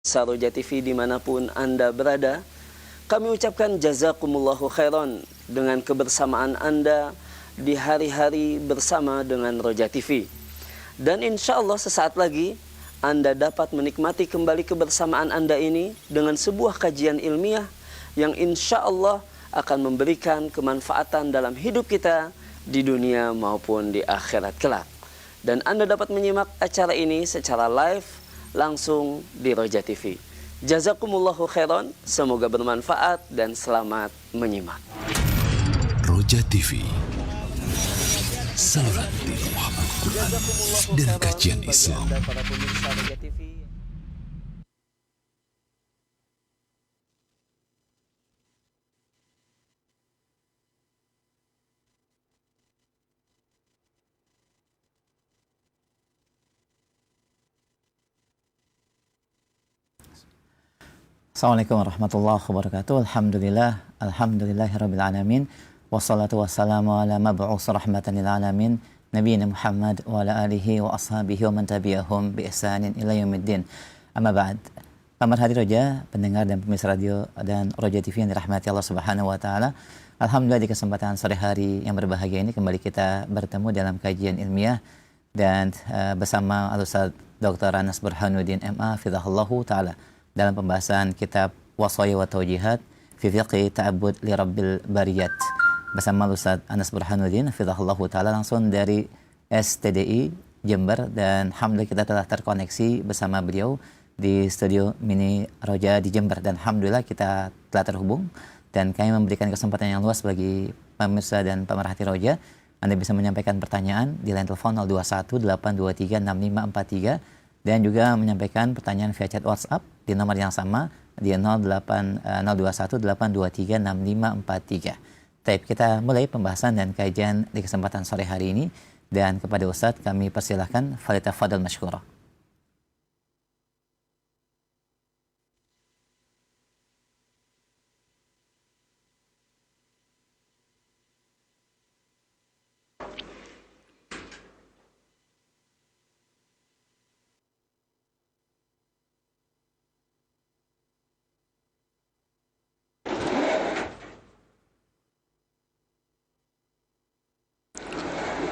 Saroja TV dimanapun Anda berada, kami ucapkan jazakumullahu khairan dengan kebersamaan Anda di hari-hari bersama dengan Roja TV. Dan insya Allah sesaat lagi Anda dapat menikmati kembali kebersamaan Anda ini dengan sebuah kajian ilmiah yang insya Allah akan memberikan kemanfaatan dalam hidup kita di dunia maupun di akhirat kelak. Dan Anda dapat menyimak acara ini secara live langsung di Roja TV. Jazakumullahu khairan, semoga bermanfaat dan selamat menyimak. Roja TV, saluran tilawahat Al-Quran dan kajian Islam. Para pemirsa Roja TV. Assalamualaikum warahmatullahi wabarakatuh. Alhamdulillahirabbil alamin. Wassalatu wassalamu ala mab'us rahmatan lil alamin, nabiyina Muhammad wa ala alihi wa ashabihi wa man tabi'ahum bi ihsanin ila yaumiddin. Amma ba'd. Pemerhati Roja, pendengar dan pemirsa radio dan Roja TV yang dirahmati Allah Subhanahu wa taala. Alhamdulillah di kesempatan sore hari yang berbahagia ini kembali kita bertemu dalam kajian ilmiah dan bersama Al-Ustaz Dr. Anas Burhanuddin MA Fidhahullahu taala dalam pembahasan kitab Wasaya wa Taujihat fi Fiqhi Ta'abbud li Rabbil Bariyat bersama Ustaz Anas Burhanuddin hafizahullahu taala langsung dari STDI Jember, dan alhamdulillah kita telah terkoneksi bersama beliau di studio mini Roja di Jember, dan alhamdulillah kita telah terhubung dan kami memberikan kesempatan yang luas bagi pemirsa dan pemerhati Roja. Anda bisa menyampaikan pertanyaan di line telepon 021 823 6543 dan juga menyampaikan pertanyaan via chat WhatsApp di nomor yang sama di 021 823 6543. Baik, kita mulai pembahasan dan kajian di kesempatan sore hari ini, dan kepada Ustadz kami persilahkan falyatafadhal masykurah.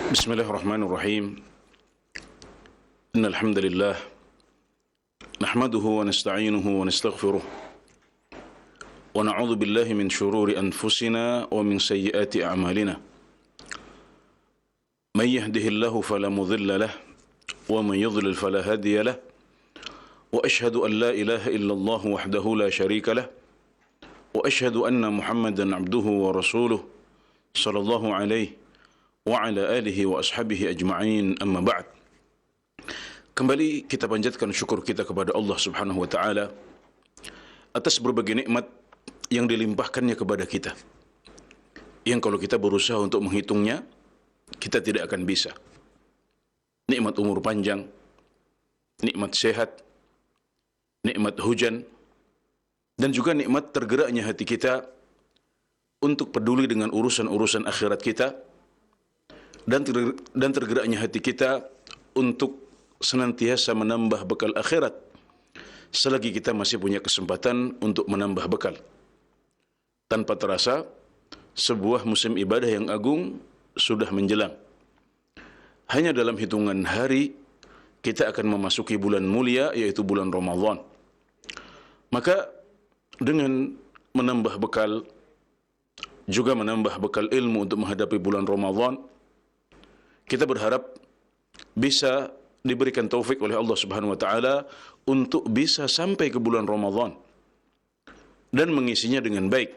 بسم الله الرحمن الرحيم إن الحمد لله نحمده ونستعينه ونستغفره ونعوذ بالله من شرور أنفسنا ومن سيئات أعمالنا من يهده الله فلا مضل له ومن يضلل فلا هادي له وأشهد أن لا إله إلا الله وحده لا شريك له وأشهد أن محمدا عبده ورسوله صلى الله عليه wa ala alihi wa ashabihi ajma'in, amma ba'd. Kembali kita panjatkan syukur kita kepada Allah Subhanahu wa taala atas berbagai nikmat yang dilimpahkannya kepada kita, yang kalau kita berusaha untuk menghitungnya kita tidak akan bisa. Nikmat umur panjang, nikmat sehat, nikmat hujan, dan juga nikmat tergeraknya hati kita untuk peduli dengan urusan-urusan akhirat kita, dan tergeraknya hati kita untuk senantiasa menambah bekal akhirat selagi kita masih punya kesempatan untuk menambah bekal. Tanpa terasa, sebuah musim ibadah yang agung sudah menjelang. Hanya dalam hitungan hari kita akan memasuki bulan mulia, yaitu bulan Ramadan. Maka dengan menambah bekal, juga menambah bekal ilmu untuk menghadapi bulan Ramadan, kita berharap bisa diberikan taufik oleh Allah Subhanahu wa taala untuk bisa sampai ke bulan Ramadan dan mengisinya dengan baik,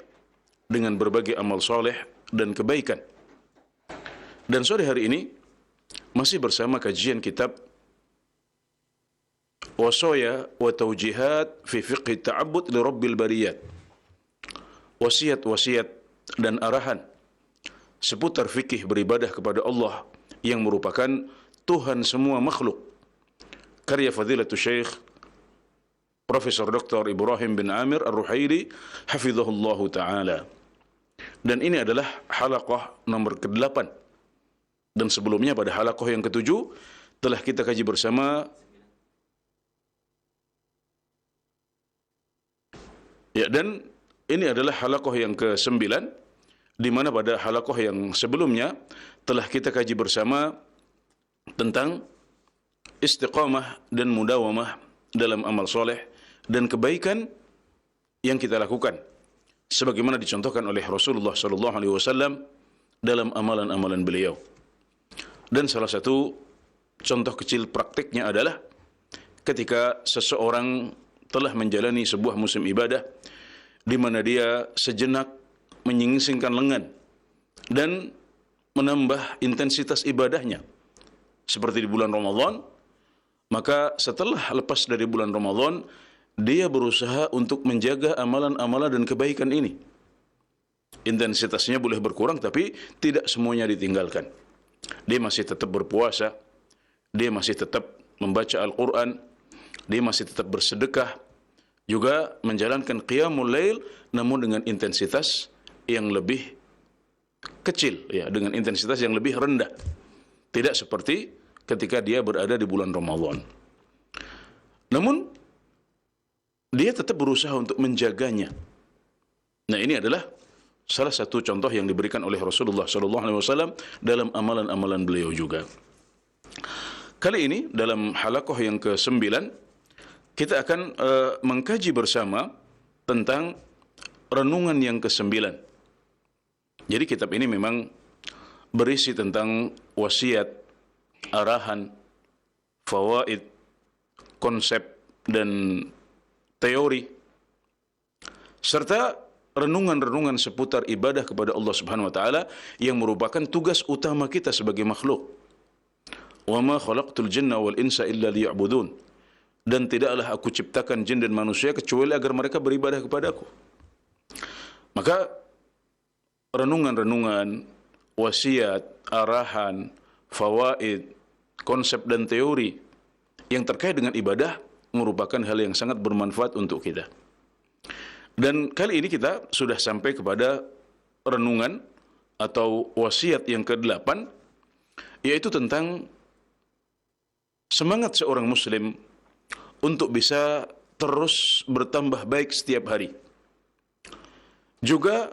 dengan berbagai amal soleh dan kebaikan. Dan sore hari ini masih bersama kajian kitab Wasaya wa Taujihat fi Fiqhi Ta'abbud li Rabbil Bariyat, wasiat-wasiat dan arahan seputar fikih beribadah kepada Allah yang merupakan Tuhan semua makhluk, karya Fadilatul Syekh Profesor Dr. Ibrahim bin Amir Ar-Ruhaili hafizahullahu taala. Dan ini adalah halaqah nomor ke-8, dan sebelumnya pada halaqah yang ke-7 telah kita kaji bersama dan ini adalah halaqah yang ke-9, di mana pada halaqah yang sebelumnya telah kita kaji bersama tentang istiqamah dan mudawamah dalam amal soleh dan kebaikan yang kita lakukan, sebagaimana dicontohkan oleh Rasulullah SAW dalam amalan-amalan beliau. Dan salah satu contoh kecil praktiknya adalah ketika seseorang telah menjalani sebuah musim ibadah di mana dia sejenak menyingsingkan lengan dan menambah intensitas ibadahnya seperti di bulan Ramadan, maka setelah lepas dari bulan Ramadan dia berusaha untuk menjaga amalan-amalan dan kebaikan ini. Intensitasnya boleh berkurang tapi tidak semuanya ditinggalkan. Dia masih tetap berpuasa, dia masih tetap membaca Al-Quran, dia masih tetap bersedekah, juga menjalankan qiyamul lail namun dengan intensitas yang lebih kecil, ya, dengan intensitas yang lebih rendah. Tidak seperti ketika dia berada di bulan Ramadan. Namun dia tetap berusaha untuk menjaganya. Nah, ini adalah salah satu contoh yang diberikan oleh Rasulullah SAW dalam amalan-amalan beliau juga. Kali ini dalam halaqah yang ke-9 kita akan mengkaji bersama tentang renungan yang ke-9. Jadi kitab ini memang berisi tentang wasiat, arahan, fawaid, konsep dan teori serta renungan-renungan seputar ibadah kepada Allah Subhanahu wa taala yang merupakan tugas utama kita sebagai makhluk. Wa ma khalaqtul jinna wal insa illa liya'budun. Dan tidaklah aku ciptakan jin dan manusia kecuali agar mereka beribadah kepadaku. Maka renungan-renungan, wasiat, arahan, fawaid, konsep dan teori yang terkait dengan ibadah merupakan hal yang sangat bermanfaat untuk kita. Dan kali ini kita sudah sampai kepada renungan atau wasiat yang ke-8, yaitu tentang semangat seorang muslim untuk bisa terus bertambah baik setiap hari. Juga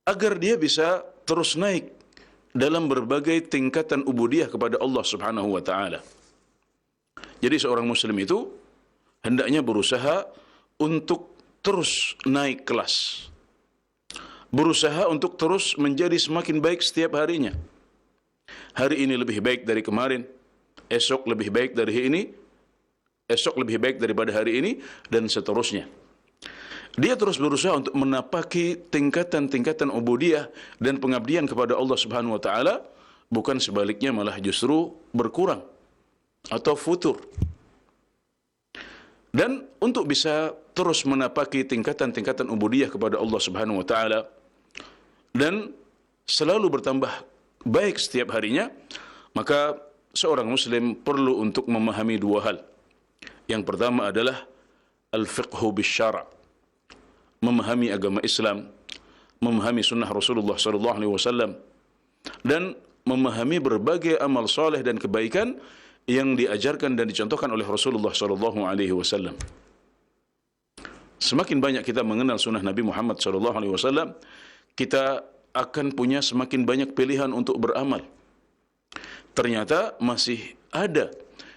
agar dia bisa terus naik dalam berbagai tingkatan ubudiyah kepada Allah Subhanahu wa taala. Jadi seorang muslim itu hendaknya berusaha untuk terus naik kelas. Berusaha untuk terus menjadi semakin baik setiap harinya. Hari ini lebih baik dari kemarin, esok lebih baik dari ini, esok lebih baik daripada hari ini, dan seterusnya. Dia terus berusaha untuk menapaki tingkatan-tingkatan ubudiyah dan pengabdian kepada Allah Subhanahu wa taala, bukan sebaliknya malah justru berkurang atau futur. Dan untuk bisa terus menapaki tingkatan-tingkatan ubudiyah kepada Allah Subhanahu wa taala dan selalu bertambah baik setiap harinya, maka seorang muslim perlu untuk memahami dua hal. Yang pertama adalah al-fiqhu bisyara', memahami agama Islam, memahami sunnah Rasulullah SAW, dan memahami berbagai amal saleh dan kebaikan yang diajarkan dan dicontohkan oleh Rasulullah SAW. Semakin banyak kita mengenal sunnah Nabi Muhammad SAW, kita akan punya semakin banyak pilihan untuk beramal. Ternyata masih ada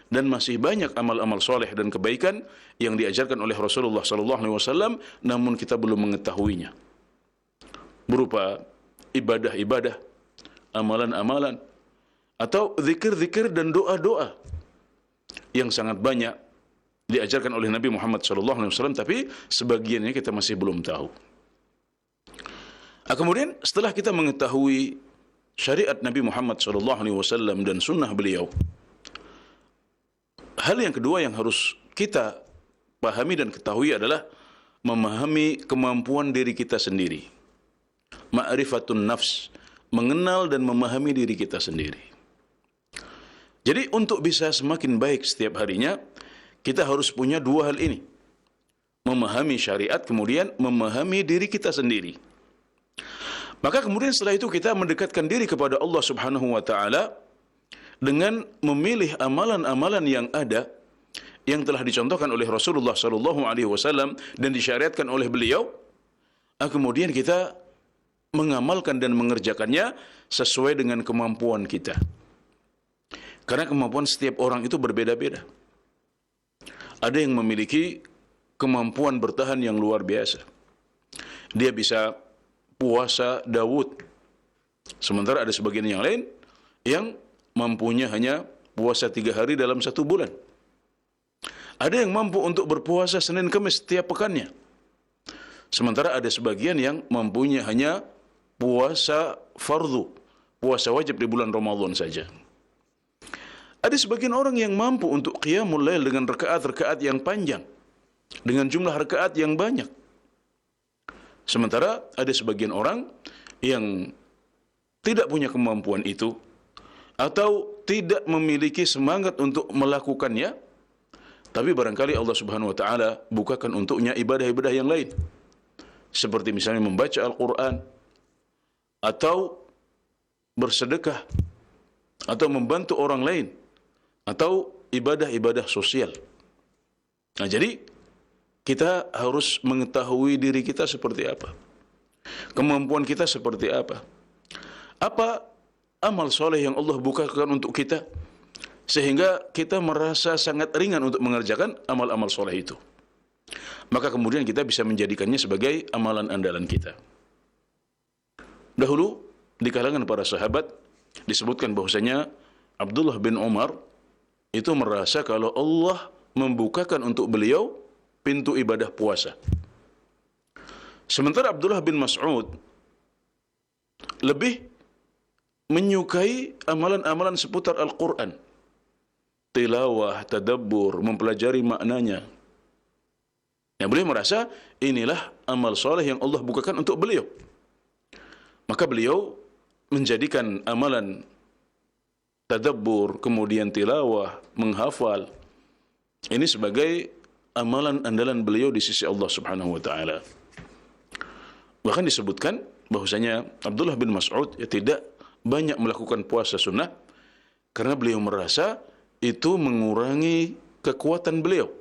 dan masih banyak amal-amal soleh dan kebaikan yang diajarkan oleh Rasulullah SAW, namun kita belum mengetahuinya. Berupa ibadah-ibadah, amalan-amalan, atau zikir-zikir dan doa-doa yang sangat banyak diajarkan oleh Nabi Muhammad SAW, tapi sebagiannya kita masih belum tahu. Kemudian setelah kita mengetahui syariat Nabi Muhammad SAW dan sunnah beliau, hal yang kedua yang harus kita pahami dan ketahui adalah memahami kemampuan diri kita sendiri. Ma'rifatun nafs, mengenal dan memahami diri kita sendiri. Jadi untuk bisa semakin baik setiap harinya, kita harus punya dua hal ini. Memahami syariat, kemudian memahami diri kita sendiri. Maka kemudian setelah itu kita mendekatkan diri kepada Allah Subhanahu wa taala dengan memilih amalan-amalan yang ada yang telah dicontohkan oleh Rasulullah sallallahu alaihi wasallam dan disyariatkan oleh beliau, kemudian kita mengamalkan dan mengerjakannya sesuai dengan kemampuan kita. Karena kemampuan setiap orang itu berbeda-beda. Ada yang memiliki kemampuan bertahan yang luar biasa. Dia bisa puasa Daud. Sementara ada sebagian yang lain yang mampunya hanya puasa 3 hari dalam 1 bulan. Ada yang mampu untuk berpuasa Senin Kamis setiap pekannya. Sementara ada sebagian yang mampunya hanya puasa fardu, puasa wajib di bulan Ramadan saja. Ada sebagian orang yang mampu untuk qiyamul lail dengan rakaat-rakaat yang panjang, dengan jumlah rakaat yang banyak. Sementara ada sebagian orang yang tidak punya kemampuan itu, atau tidak memiliki semangat untuk melakukannya, tapi barangkali Allah Subhanahu wa taala bukakan untuknya ibadah-ibadah yang lain. Seperti misalnya membaca Al-Qur'an, atau bersedekah, atau membantu orang lain, atau ibadah-ibadah sosial. Nah, jadi kita harus mengetahui diri kita seperti apa, kemampuan kita seperti apa amal soleh yang Allah bukakan untuk kita, sehingga kita merasa sangat ringan untuk mengerjakan amal-amal soleh itu. Maka kemudian kita bisa menjadikannya sebagai amalan andalan kita. Dahulu di kalangan para sahabat disebutkan bahwasanya Abdullah bin Umar itu merasa kalau Allah membukakan untuk beliau pintu ibadah puasa. Sementara Abdullah bin Mas'ud lebih menyukai amalan-amalan seputar Al-Quran. Tilawah, tadabbur, mempelajari maknanya. Nah, beliau merasa inilah amal soleh yang Allah bukakan untuk beliau. Maka beliau menjadikan amalan tadabbur, kemudian tilawah, menghafal, ini sebagai amalan andalan beliau di sisi Allah Subhanahu wa taala. Bahkan disebutkan bahwasanya Abdullah bin Mas'ud tidak banyak melakukan puasa sunnah karena beliau merasa itu mengurangi kekuatan beliau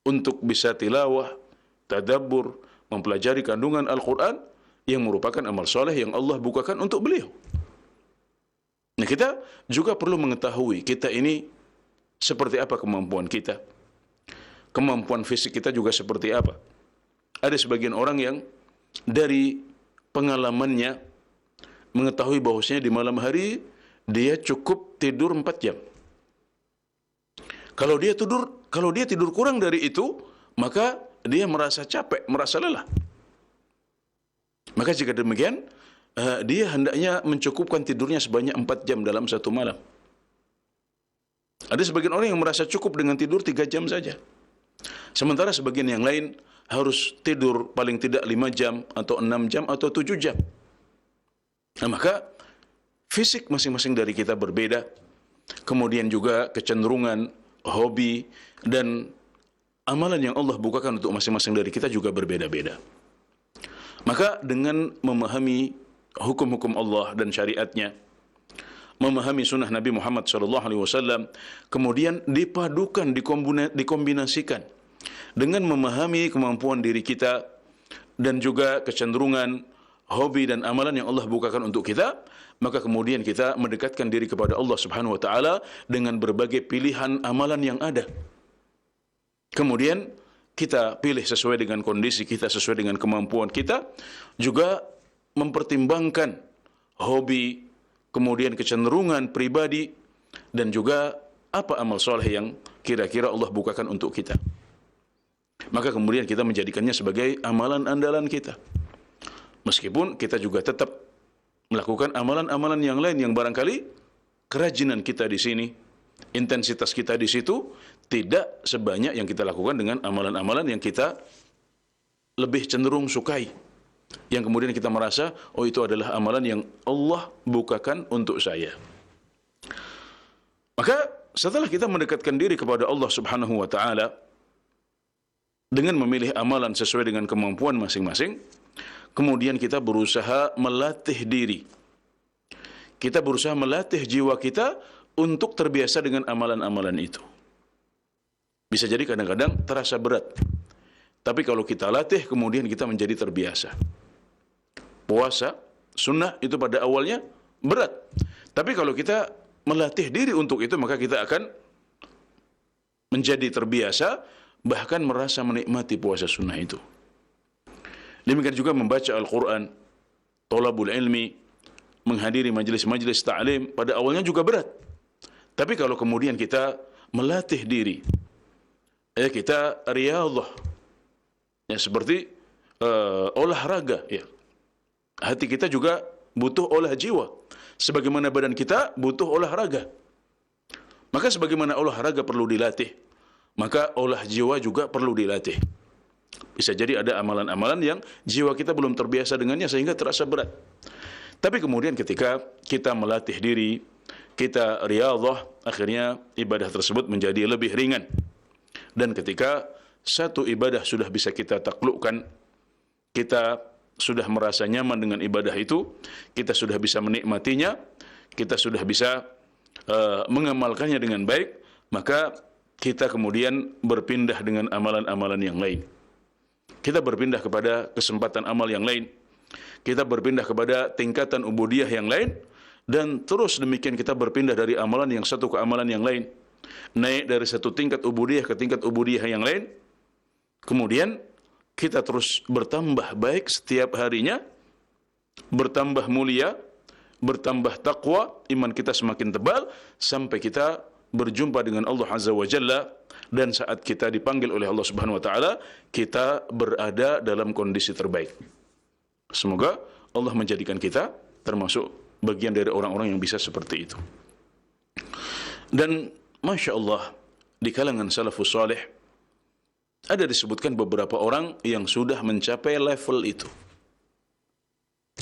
untuk bisa tilawah, tadabbur, mempelajari kandungan Al-Quran yang merupakan amal soleh yang Allah bukakan untuk beliau. Nah, kita juga perlu mengetahui kita ini seperti apa kemampuan kita. Kemampuan fisik kita juga seperti apa. Ada sebagian orang yang dari pengalamannya mengetahui bahwasanya di malam hari dia cukup tidur 4 jam. Kalau dia tidur kurang dari itu, maka dia merasa capek, merasa lelah. Maka jika demikian, dia hendaknya mencukupkan tidurnya sebanyak 4 jam dalam 1 malam. Ada sebagian orang yang merasa cukup dengan tidur 3 jam saja. Sementara sebagian yang lain harus tidur paling tidak 5 jam, atau 6 jam, atau 7 jam. Nah, maka fisik masing-masing dari kita berbeda. Kemudian juga kecenderungan, hobi, dan amalan yang Allah bukakan untuk masing-masing dari kita juga berbeda-beda. Maka dengan memahami hukum-hukum Allah dan syariatnya, memahami sunnah Nabi Muhammad SAW, kemudian dipadukan, dikombinasikan dengan memahami kemampuan diri kita dan juga kecenderungan, hobi dan amalan yang Allah bukakan untuk kita, maka kemudian kita mendekatkan diri kepada Allah Subhanahu wa taala dengan berbagai pilihan amalan yang ada. Kemudian kita pilih sesuai dengan kondisi kita, sesuai dengan kemampuan kita, juga mempertimbangkan hobi, kemudian kecenderungan pribadi, dan juga apa amal soleh yang kira-kira Allah bukakan untuk kita. Maka kemudian kita menjadikannya sebagai amalan andalan kita. Meskipun kita juga tetap melakukan amalan-amalan yang lain yang barangkali kerajinan kita di sini, intensitas kita di situ tidak sebanyak yang kita lakukan dengan amalan-amalan yang kita lebih cenderung sukai, yang kemudian kita merasa, oh itu adalah amalan yang Allah bukakan untuk saya. Maka setelah kita mendekatkan diri kepada Allah Subhanahu wa taala dengan memilih amalan sesuai dengan kemampuan masing-masing, kemudian kita berusaha melatih diri. Kita berusaha melatih jiwa kita untuk terbiasa dengan amalan-amalan itu. Bisa jadi kadang-kadang terasa berat. Tapi kalau kita latih, kemudian kita menjadi terbiasa. Puasa, sunnah itu pada awalnya berat. Tapi kalau kita melatih diri untuk itu, maka kita akan menjadi terbiasa, bahkan merasa menikmati puasa sunnah itu. Demikian juga membaca Al-Quran, thalabul ilmi, menghadiri majelis-majelis ta'lim, pada awalnya juga berat. Tapi kalau kemudian kita melatih diri, kita riyadhah, seperti olahraga, hati kita juga butuh olah jiwa, sebagaimana badan kita butuh olahraga. Maka sebagaimana olahraga perlu dilatih, maka olah jiwa juga perlu dilatih. Bisa jadi ada amalan-amalan yang jiwa kita belum terbiasa dengannya sehingga terasa berat. Tapi kemudian ketika kita melatih diri, kita riyadhah, akhirnya ibadah tersebut menjadi lebih ringan. Dan ketika satu ibadah sudah bisa kita taklukkan, kita sudah merasa nyaman dengan ibadah itu, kita sudah bisa menikmatinya, kita sudah bisa mengamalkannya dengan baik, maka kita kemudian berpindah dengan amalan-amalan yang lain. Kita berpindah kepada kesempatan amal yang lain. Kita berpindah kepada tingkatan ubudiyah yang lain, dan terus demikian kita berpindah dari amalan yang satu ke amalan yang lain. Naik dari satu tingkat ubudiyah ke tingkat ubudiyah yang lain. Kemudian kita terus bertambah baik setiap harinya, bertambah mulia, bertambah takwa, iman kita semakin tebal, sampai kita berjumpa dengan Allah Azza wa Jalla, dan saat kita dipanggil oleh Allah Subhanahu wa taala, kita berada dalam kondisi terbaik. Semoga Allah menjadikan kita termasuk bagian dari orang-orang yang bisa seperti itu. Dan Masya Allah, di kalangan salafus salih ada disebutkan beberapa orang yang sudah mencapai level itu.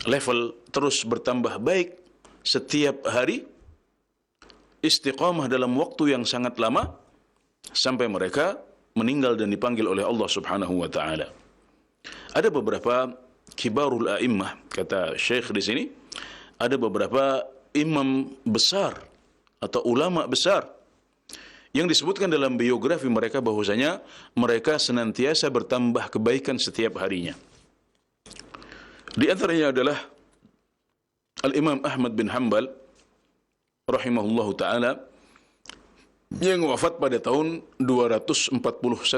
Level terus bertambah baik setiap hari, istiqamah dalam waktu yang sangat lama, sampai mereka meninggal dan dipanggil oleh Allah Subhanahu wa taala. Ada beberapa kibarul a'immah, kata Syekh di sini, ada beberapa imam besar atau ulama besar yang disebutkan dalam biografi mereka bahwasanya mereka senantiasa bertambah kebaikan setiap harinya. Di antaranya adalah Al-Imam Ahmad bin Hanbal rahimahullahu taala yang wafat pada tahun 241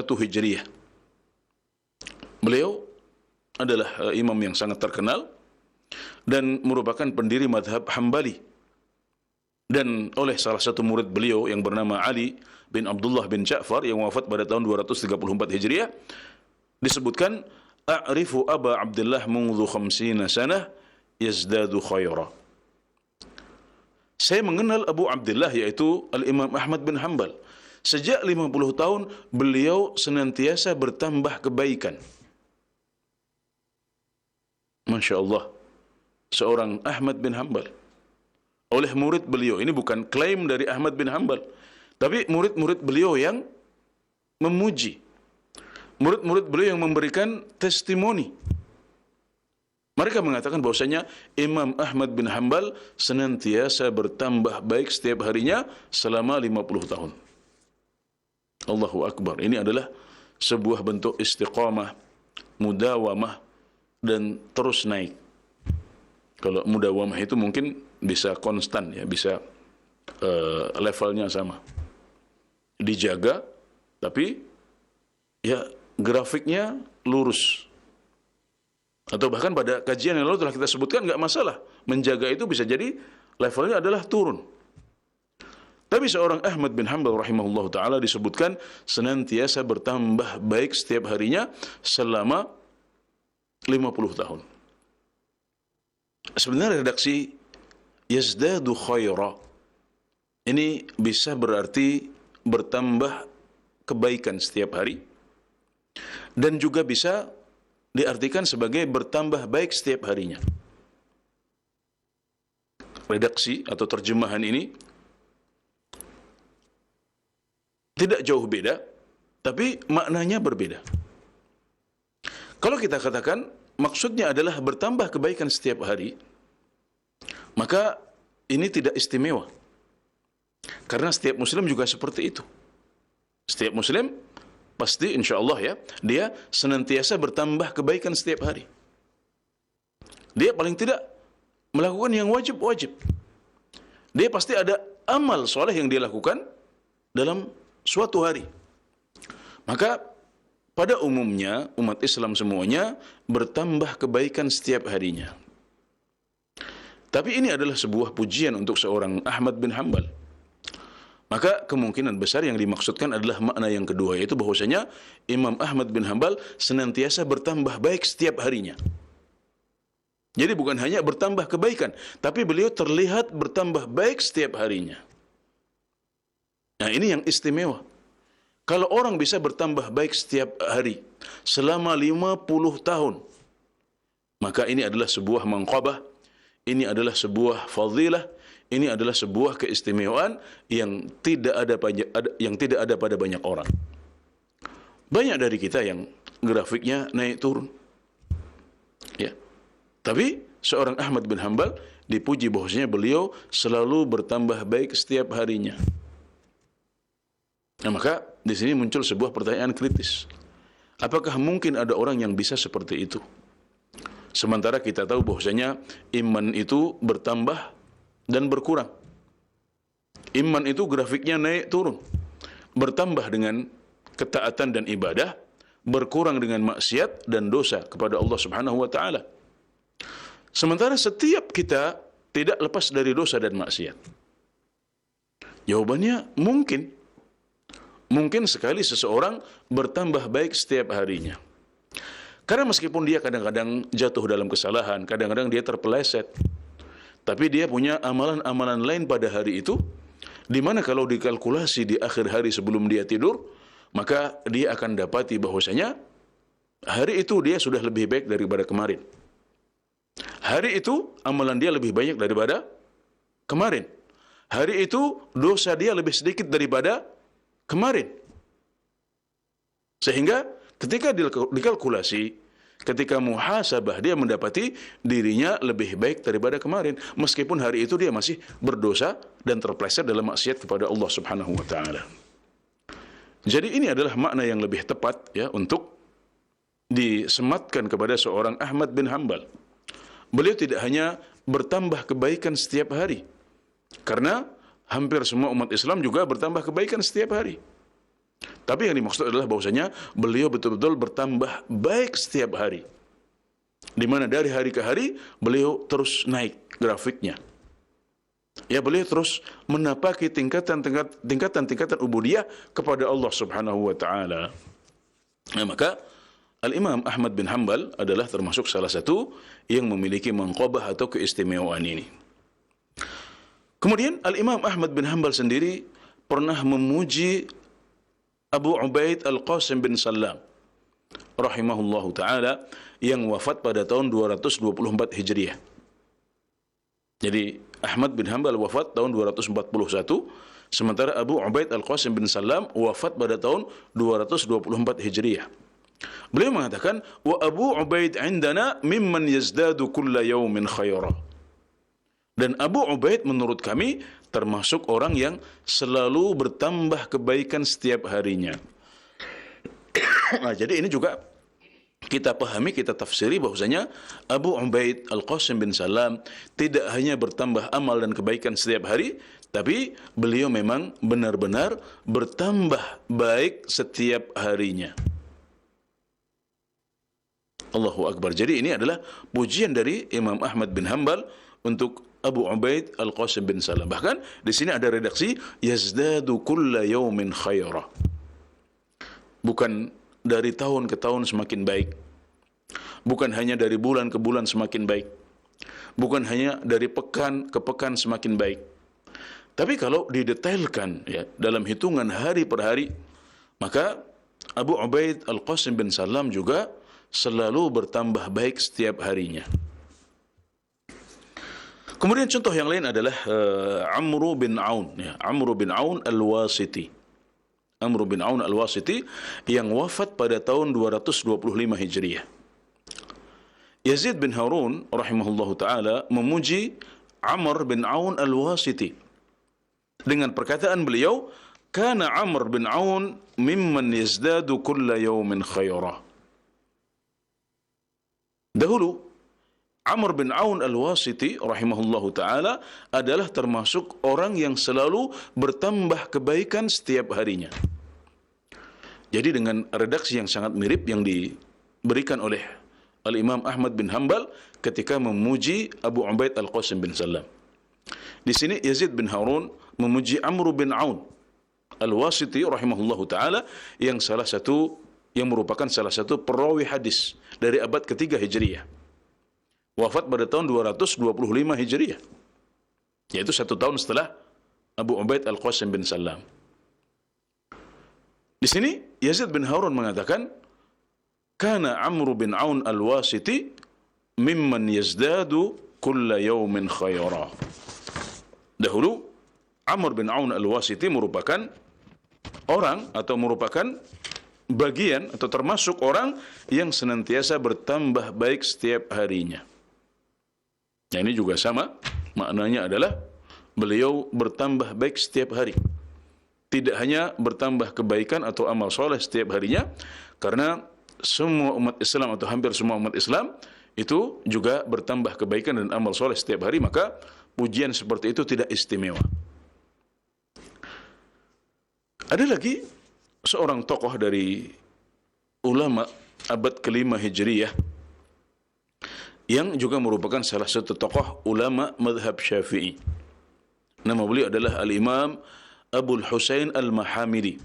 Hijriah. Beliau adalah imam yang sangat terkenal dan merupakan pendiri madhab Hambali. Dan oleh salah satu murid beliau yang bernama Ali bin Abdullah bin Ja'far yang wafat pada tahun 234 Hijriah, disebutkan, A'rifu Aba Abdullah mungdhu khamsina sanah yazdadu khaira. Saya mengenal Abu Abdullah, yaitu Al-Imam Ahmad bin Hanbal. Sejak 50 tahun beliau senantiasa bertambah kebaikan. Masya Allah, seorang Ahmad bin Hanbal oleh murid beliau, ini bukan klaim dari Ahmad bin Hanbal, tapi murid-murid beliau yang memuji, murid-murid beliau yang memberikan testimoni. Mereka mengatakan bahwasanya Imam Ahmad bin Hanbal senantiasa bertambah baik setiap harinya selama 50 tahun. Allahu Akbar. Ini adalah sebuah bentuk istiqamah, mudawamah, dan terus naik. Kalau mudawamah itu mungkin bisa konstan, ya, bisa levelnya sama, dijaga, tapi ya grafiknya lurus. Atau bahkan pada kajian yang lalu telah kita sebutkan, nggak masalah, menjaga itu bisa jadi levelnya adalah turun. Tapi seorang Ahmad bin Hanbal rahimahullah ta'ala disebutkan senantiasa bertambah baik setiap harinya selama 50 tahun. Sebenarnya redaksi yazdadu khaira ini bisa berarti bertambah kebaikan setiap hari, dan juga bisa diartikan sebagai bertambah baik setiap harinya. Redaksi atau terjemahan ini tidak jauh beda, tapi maknanya berbeda. Kalau kita katakan maksudnya adalah bertambah kebaikan setiap hari, maka ini tidak istimewa. Karena setiap muslim juga seperti itu. Setiap muslim pasti insya Allah ya, dia senantiasa bertambah kebaikan setiap hari. Dia paling tidak melakukan yang wajib-wajib. Dia pasti ada amal soleh yang dia lakukan dalam suatu hari. Maka pada umumnya umat Islam semuanya bertambah kebaikan setiap harinya. Tapi ini adalah sebuah pujian untuk seorang Ahmad bin Hanbal. Maka kemungkinan besar yang dimaksudkan adalah makna yang kedua, yaitu bahwasanya Imam Ahmad bin Hanbal senantiasa bertambah baik setiap harinya. Jadi bukan hanya bertambah kebaikan, tapi beliau terlihat bertambah baik setiap harinya. Nah, ini yang istimewa. Kalau orang bisa bertambah baik setiap hari selama 50 tahun, maka ini adalah sebuah manqabah, ini adalah sebuah fadilah, ini adalah sebuah keistimewaan yang tidak ada pada banyak orang. Banyak dari kita yang grafiknya naik turun. Ya. Tapi seorang Ahmad bin Hanbal dipuji bahwasanya beliau selalu bertambah baik setiap harinya. Nah, maka di sini muncul sebuah pertanyaan kritis. Apakah mungkin ada orang yang bisa seperti itu? Sementara kita tahu bahwasanya iman itu bertambah dan berkurang. Iman itu grafiknya naik turun. Bertambah dengan ketaatan dan ibadah, berkurang dengan maksiat dan dosa kepada Allah Subhanahu wa taala. Sementara setiap kita tidak lepas dari dosa dan maksiat. Jawabannya mungkin. Mungkin sekali seseorang bertambah baik setiap harinya. Karena meskipun dia kadang-kadang jatuh dalam kesalahan, kadang-kadang dia terpeleset, tapi dia punya amalan-amalan lain pada hari itu, di mana kalau dikalkulasi di akhir hari sebelum dia tidur, maka dia akan dapati bahwasanya hari itu dia sudah lebih baik daripada kemarin. Hari itu amalan dia lebih banyak daripada kemarin. Hari itu dosa dia lebih sedikit daripada kemarin. Sehingga ketika dikalkulasi, ketika muhasabah, dia mendapati dirinya lebih baik daripada kemarin, meskipun hari itu dia masih berdosa dan terpeleset dalam maksiat kepada Allah Subhanahu wa taala. Jadi ini adalah makna yang lebih tepat ya untuk disematkan kepada seorang Ahmad bin Hanbal. Beliau tidak hanya bertambah kebaikan setiap hari, karena hampir semua umat Islam juga bertambah kebaikan setiap hari. Tapi yang dimaksud adalah bahwasanya beliau betul-betul bertambah baik setiap hari, di mana dari hari ke hari beliau terus naik grafiknya. Ya, beliau terus menapaki tingkatan ubudiyah kepada Allah Subhanahu wa taala. Nah, maka Al-Imam Ahmad bin Hanbal adalah termasuk salah satu yang memiliki manqabah atau keistimewaan ini. Kemudian Al-Imam Ahmad bin Hanbal sendiri pernah memuji Abu Ubaid Al-Qasim bin Sallam rahimahullahu ta'ala yang wafat pada tahun 224 Hijriah. Jadi Ahmad bin Hanbal wafat tahun 241, sementara Abu Ubaid Al-Qasim bin Sallam wafat pada tahun 224 Hijriah. Beliau mengatakan, wa Abu Ubaid indana mimman yazdadu kulla yawmin khaira. Dan Abu Ubaid menurut kami termasuk orang yang selalu bertambah kebaikan setiap harinya. Nah, jadi ini juga kita pahami, kita tafsiri bahwasanya Abu Ubaid Al-Qasim bin Sallam tidak hanya bertambah amal dan kebaikan setiap hari, tapi beliau memang benar-benar bertambah baik setiap harinya. Allahu Akbar. Jadi ini adalah pujian dari Imam Ahmad bin Hanbal untuk Abu Ubaid Al-Qasim bin Sallam. Bahkan di sini ada redaksi yazdadu kulla yawmin khaira. Bukan dari tahun ke tahun semakin baik. Bukan hanya dari bulan ke bulan semakin baik. Bukan hanya dari pekan ke pekan semakin baik. Tapi kalau didetailkan ya dalam hitungan hari per hari, maka Abu Ubaid Al-Qasim bin Sallam juga selalu bertambah baik setiap harinya. Kemudian contoh yang lain adalah Amr bin Aun, ya, Amr bin Aun Al-Wasiti. Amr bin Aun Al-Wasiti yang wafat pada tahun 225 Hijriah. Yazid bin Harun rahimahullahu taala memuji Amr bin Aun Al-Wasiti dengan perkataan beliau, kana Amr bin Aun mimman yazdadu kulla yawmin khaira. Dahulu Amr bin Aun al-Wasiti rahimahullahu ta'ala adalah termasuk orang yang selalu bertambah kebaikan setiap harinya. Jadi dengan redaksi yang sangat mirip yang diberikan oleh Al-Imam Ahmad bin Hanbal ketika memuji Abu Ubaid al-Qasim bin Sallam. Di sini Yazid bin Harun memuji Amr bin Aun al-Wasiti rahimahullahu ta'ala yang merupakan salah satu perawi hadis dari abad ketiga Hijriyah. Wafat pada tahun 225 Hijriah, yaitu 1 tahun setelah Abu Ubaid al-Qasim bin Sallam. Di sini Yazid bin Harun mengatakan, kana Amr bin Aun al-Wasiti mimman yazdadu kulla yawmin khaira. Dahulu Amr bin Aun al-Wasiti merupakan orang atau merupakan bagian atau termasuk orang yang senantiasa bertambah baik setiap harinya. Nah, ini juga sama, maknanya adalah beliau bertambah baik setiap hari. Tidak hanya bertambah kebaikan atau amal soleh setiap harinya, karena semua umat Islam atau hampir semua umat Islam itu juga bertambah kebaikan dan amal soleh setiap hari, maka pujian seperti itu tidak istimewa. Ada lagi seorang tokoh dari ulama abad kelima Hijriyah yang juga merupakan salah satu tokoh ulama madhab Syafi'i. Nama beliau adalah Al-Imam Abul Husain Al-Mahamili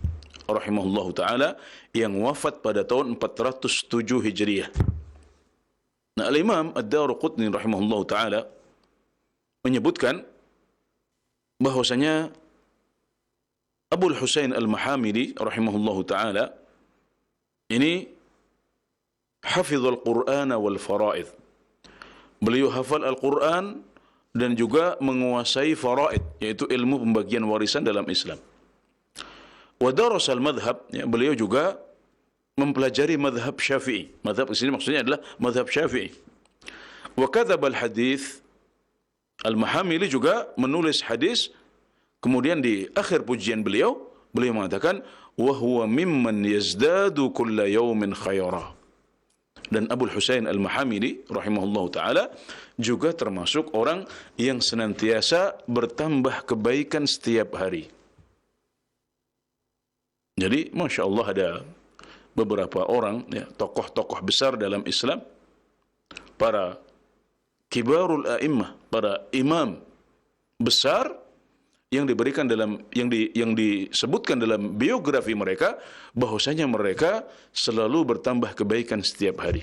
rahimahullahu ta'ala yang wafat pada tahun 407 Hijriyah. Nah, Al-Imam Ad-Daruqutni rahimahullahu ta'ala menyebutkan bahwasanya Abul Husain Al-Mahamili rahimahullahu ta'ala ini hafizul Qur'an wal fara'id. Beliau hafal Al-Quran dan juga menguasai faraid, yaitu ilmu pembagian warisan dalam Islam. Wa darasal madhab, ya, beliau juga mempelajari madhab Syafi'i. Madhab di sini maksudnya adalah madhab Syafi'i. Wa kadzabal hadis, Al-Mahamili juga menulis hadis. Kemudian di akhir pujian beliau mengatakan, wa huwa mimman yazdadu kulla yawmin khaira. Dan Abul Husain Al-Mahamili rahimahullahu ta'ala juga termasuk orang yang senantiasa bertambah kebaikan setiap hari. Jadi Masya Allah ada beberapa orang, ya, tokoh-tokoh besar dalam Islam, para kibarul a'immah, para imam besar yang diberikan dalam yang disebutkan dalam biografi mereka bahwasanya mereka selalu bertambah kebaikan setiap hari.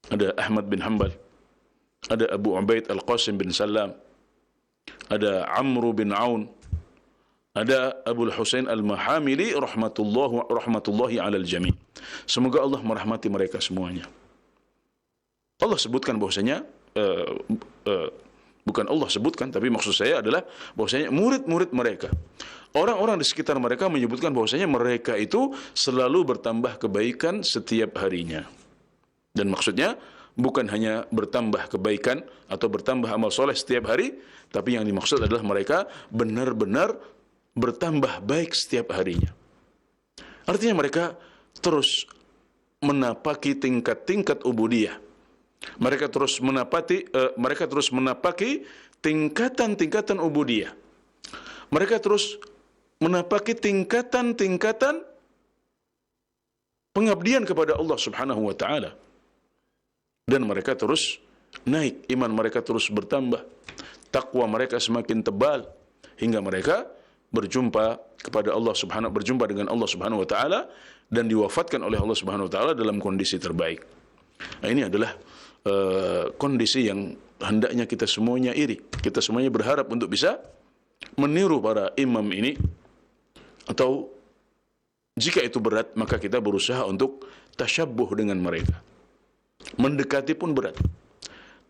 Ada Ahmad bin Hanbal, ada Abu Ubaid al-Qasim bin Sallam, ada Amr bin Aun, ada Abul Husain Al-Mahamili rahmatullahi alal jami'. Semoga Allah merahmati mereka semuanya. Allah sebutkan bahwasanya bukan Allah sebutkan, tapi maksud saya adalah bahwasanya murid-murid mereka, orang-orang di sekitar mereka menyebutkan bahwasanya mereka itu selalu bertambah kebaikan setiap harinya. Dan maksudnya bukan hanya bertambah kebaikan atau bertambah amal soleh setiap hari, tapi yang dimaksud adalah mereka benar-benar bertambah baik setiap harinya. Artinya mereka terus menapaki tingkat-tingkat ubudiyah. Mereka terus menapaki tingkatan-tingkatan ubudiyah. Mereka terus menapaki tingkatan-tingkatan pengabdian kepada Allah Subhanahu wa taala. Dan mereka terus naik, iman mereka terus bertambah, takwa mereka semakin tebal hingga mereka berjumpa dengan Allah Subhanahu wa taala dan diwafatkan oleh Allah Subhanahu wa taala dalam kondisi terbaik. Nah, ini adalah kondisi yang hendaknya kita semuanya iri. Kita semuanya berharap untuk bisa meniru para imam ini, atau jika itu berat maka kita berusaha untuk tasyabbuh dengan mereka. Mendekati pun berat,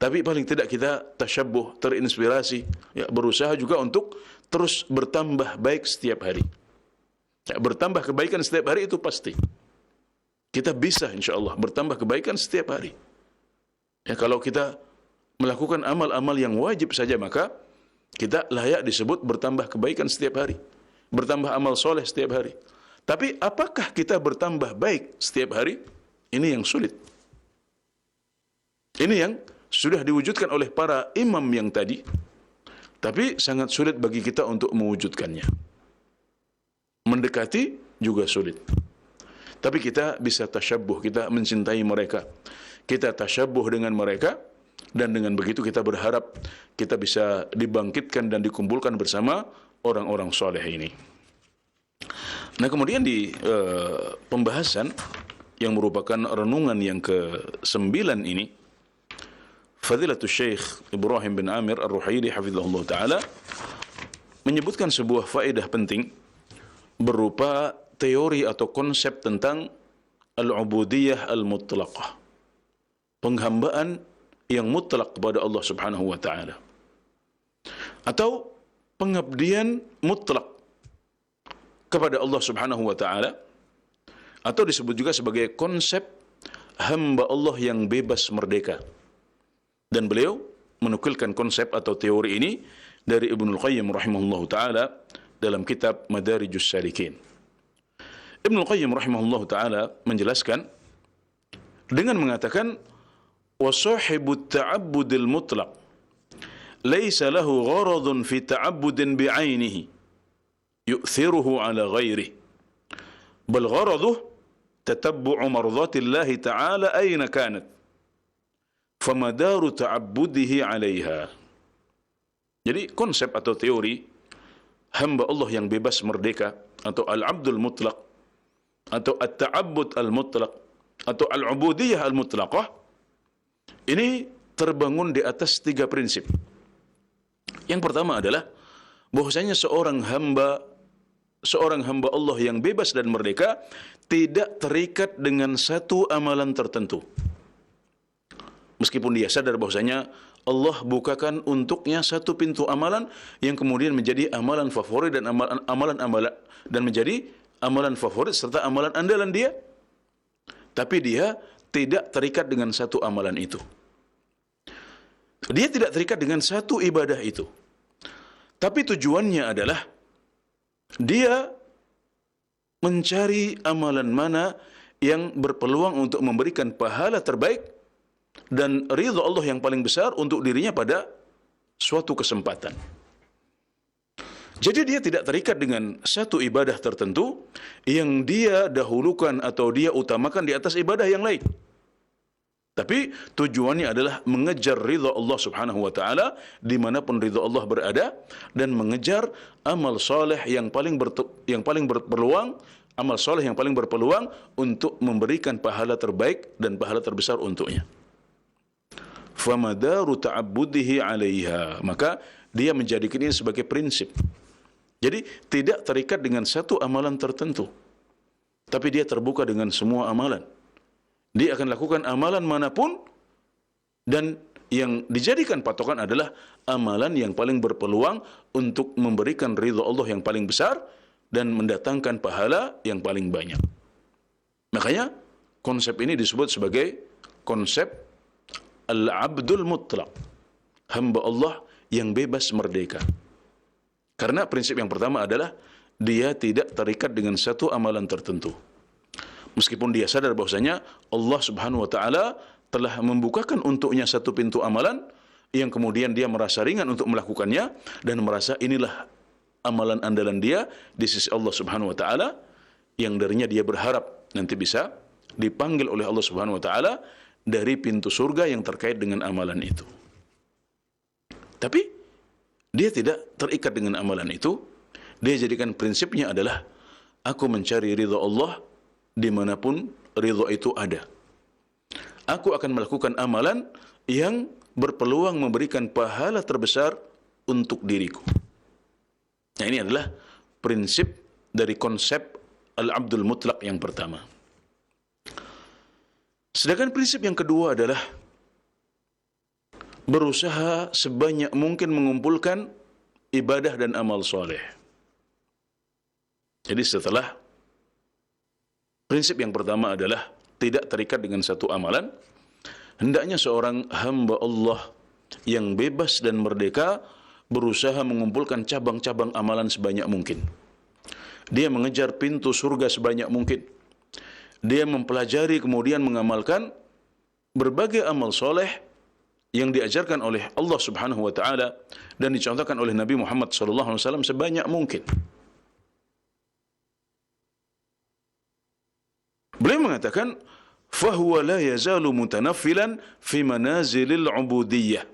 tapi paling tidak kita tasyabbuh, terinspirasi, ya, berusaha juga untuk terus bertambah baik setiap hari. Ya, bertambah kebaikan setiap hari itu pasti. Kita bisa insyaallah bertambah kebaikan setiap hari. Ya, kalau kita melakukan amal-amal yang wajib saja, maka kita layak disebut bertambah kebaikan setiap hari. bertambah amal soleh setiap hari. Tapi apakah kita bertambah baik setiap hari? Ini yang sulit. Ini yang sudah diwujudkan oleh para imam yang tadi, tapi sangat sulit bagi kita untuk mewujudkannya. Mendekati juga sulit. Tapi kita bisa tasyabbuh, kita mencintai mereka. Kita tasyabbuh dengan mereka, dan dengan begitu kita berharap kita bisa dibangkitkan dan dikumpulkan bersama orang-orang soleh ini. Nah, kemudian di pembahasan yang merupakan renungan yang ke-9 ini, Fadilatul Syekh Ibrahim bin Amir Ar-Ruhaili hafizahullah ta'ala menyebutkan sebuah faedah penting berupa teori atau konsep tentang al-ubudiyah al-mutlaqah, penghambaan yang mutlak kepada Allah Subhanahu wa taala, atau pengabdian mutlak kepada Allah Subhanahu wa taala, atau disebut juga sebagai konsep hamba Allah yang bebas merdeka. Dan beliau menukilkan konsep atau teori ini dari Ibnul Qayyim rahimahullahu taala dalam kitab Madarijus Salikin. Ibnul Qayyim rahimahullahu taala menjelaskan dengan mengatakan, wa sahibut ta'abbudil mutlaq laysa lahu gharadun fi ta'abbudin bi'ainihi yu'thiruhu ala ghairihi bal gharaduhu tatabbu'u mardatillahi ta'ala ayna kanat famadaru ta'abbudihi 'alaiha. Jadi konsep atau teori hamba Allah yang bebas merdeka atau al-'abdul mutlaq atau at-ta'abbud al-mutlaq atau al-'ubudiyah al-mutlaqah ini terbangun di atas 3 prinsip. Yang pertama adalah bahwasanya seorang hamba Allah yang bebas dan merdeka tidak terikat dengan satu amalan tertentu. Meskipun dia sadar bahwasanya Allah bukakan untuknya satu pintu amalan yang kemudian menjadi amalan favorit dan amalan dan menjadi amalan favorit serta amalan andalan dia, tapi dia tidak terikat dengan satu amalan itu. Dia tidak terikat dengan satu ibadah itu. Tapi tujuannya adalah dia mencari amalan mana yang berpeluang untuk memberikan pahala terbaik dan ridha Allah yang paling besar untuk dirinya pada suatu kesempatan. Jadi dia tidak terikat dengan satu ibadah tertentu yang dia dahulukan atau dia utamakan di atas ibadah yang lain. Tapi tujuannya adalah mengejar ridha Allah Subhanahu wa taala dimanapun ridha Allah berada, dan mengejar amal soleh yang paling berpeluang, amal soleh yang paling berpeluang untuk memberikan pahala terbaik dan pahala terbesar untuknya. Famadaru ta'abbudihi 'alaiha, maka dia menjadikan ini sebagai prinsip. Jadi tidak terikat dengan satu amalan tertentu, tapi dia terbuka dengan semua amalan. Dia akan lakukan amalan manapun, dan yang dijadikan patokan adalah amalan yang paling berpeluang untuk memberikan ridha Allah yang paling besar dan mendatangkan pahala yang paling banyak. Makanya konsep ini disebut sebagai konsep al-abdul mutlaq, hamba Allah yang bebas merdeka. Karena prinsip yang pertama adalah dia tidak terikat dengan satu amalan tertentu. Meskipun dia sadar bahwasanya Allah Subhanahu wa taala telah membukakan untuknya satu pintu amalan yang kemudian dia merasa ringan untuk melakukannya dan merasa inilah amalan andalan dia di sisi Allah Subhanahu wa taala, yang darinya dia berharap nanti bisa dipanggil oleh Allah Subhanahu wa taala dari pintu surga yang terkait dengan amalan itu. Tapi dia tidak terikat dengan amalan itu. Dia jadikan prinsipnya adalah aku mencari ridha Allah dimanapun ridha itu ada. Aku akan melakukan amalan yang berpeluang memberikan pahala terbesar untuk diriku. Nah, ini adalah prinsip dari konsep al-abdul mutlaq yang pertama. Sedangkan prinsip yang kedua adalah berusaha sebanyak mungkin mengumpulkan ibadah dan amal soleh. Jadi setelah prinsip yang pertama adalah tidak terikat dengan satu amalan, hendaknya seorang hamba Allah yang bebas dan merdeka berusaha mengumpulkan cabang-cabang amalan sebanyak mungkin. Dia mengejar pintu surga sebanyak mungkin. Dia mempelajari kemudian mengamalkan berbagai amal soleh yang diajarkan oleh Allah Subhanahu wa taala dan dicontohkan oleh Nabi Muhammad sallallahu alaihi wasallam sebanyak mungkin. Beliau mengatakan, "Fahuwa la yazalu mutanaffilan fi manazilil ubudiyyah."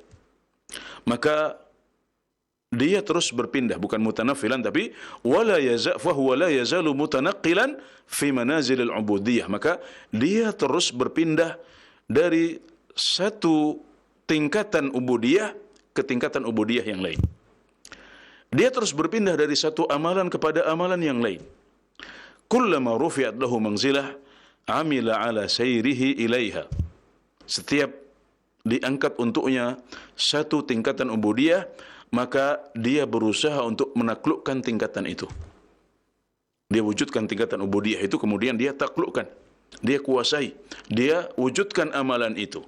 Maka dia terus berpindah, bukan mutanaffilan tapi fahuwa la yazalu mutanaqqilan fi manazilil ubudiyyah. Maka dia terus berpindah dari satu tingkatan ubudiyah ke tingkatan ubudiyah yang lain. Dia terus berpindah dari satu amalan kepada amalan yang lain. Kullama rufi'at lahu manzilah amila ala sayrihi ilaiha. Setiap diangkat untuknya satu tingkatan ubudiyah, maka dia berusaha untuk menaklukkan tingkatan itu. Dia wujudkan tingkatan ubudiyah itu, kemudian dia taklukkan, dia kuasai, dia wujudkan amalan itu.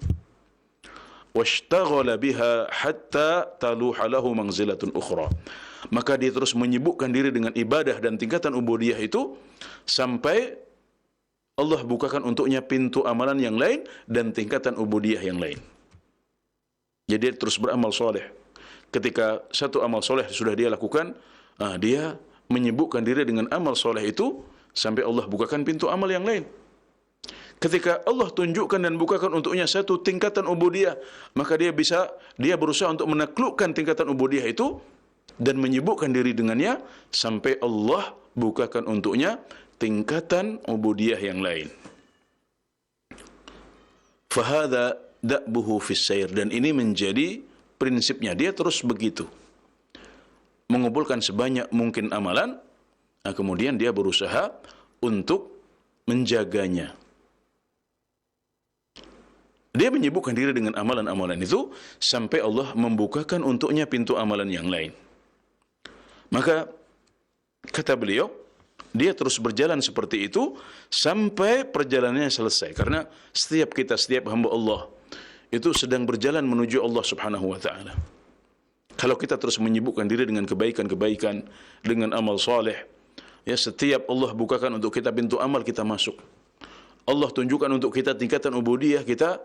Washtaghala biha hatta taluha lahu manzilatun ukhra. Maka dia terus menyibukkan diri dengan ibadah dan tingkatan ubudiyah itu sampai Allah bukakan untuknya pintu amalan yang lain dan tingkatan ubudiyah yang lain. Jadi dia terus beramal soleh. Ketika satu amal soleh sudah dia lakukan, dia menyibukkan diri dengan amal soleh itu sampai Allah bukakan pintu amal yang lain. Ketika Allah tunjukkan dan bukakan untuknya satu tingkatan ubudiyah, maka dia berusaha untuk menaklukkan tingkatan ubudiyah itu dan menyibukkan diri dengannya sampai Allah bukakan untuknya tingkatan ubudiyah yang lain. Fahadha da'buhu fis sayr, dan ini menjadi prinsipnya, dia terus begitu. Mengumpulkan sebanyak mungkin amalan, kemudian dia berusaha untuk menjaganya. Dia menyibukkan diri dengan amalan-amalan itu sampai Allah membukakan untuknya pintu amalan yang lain. Maka kata beliau, dia terus berjalan seperti itu sampai perjalanannya selesai. Karena setiap hamba Allah itu sedang berjalan menuju Allah Subhanahu wa taala. Kalau kita terus menyibukkan diri dengan kebaikan-kebaikan, dengan amal saleh, ya setiap Allah bukakan untuk kita pintu amal, kita masuk. Allah tunjukkan untuk kita tingkatan ubudiyah, kita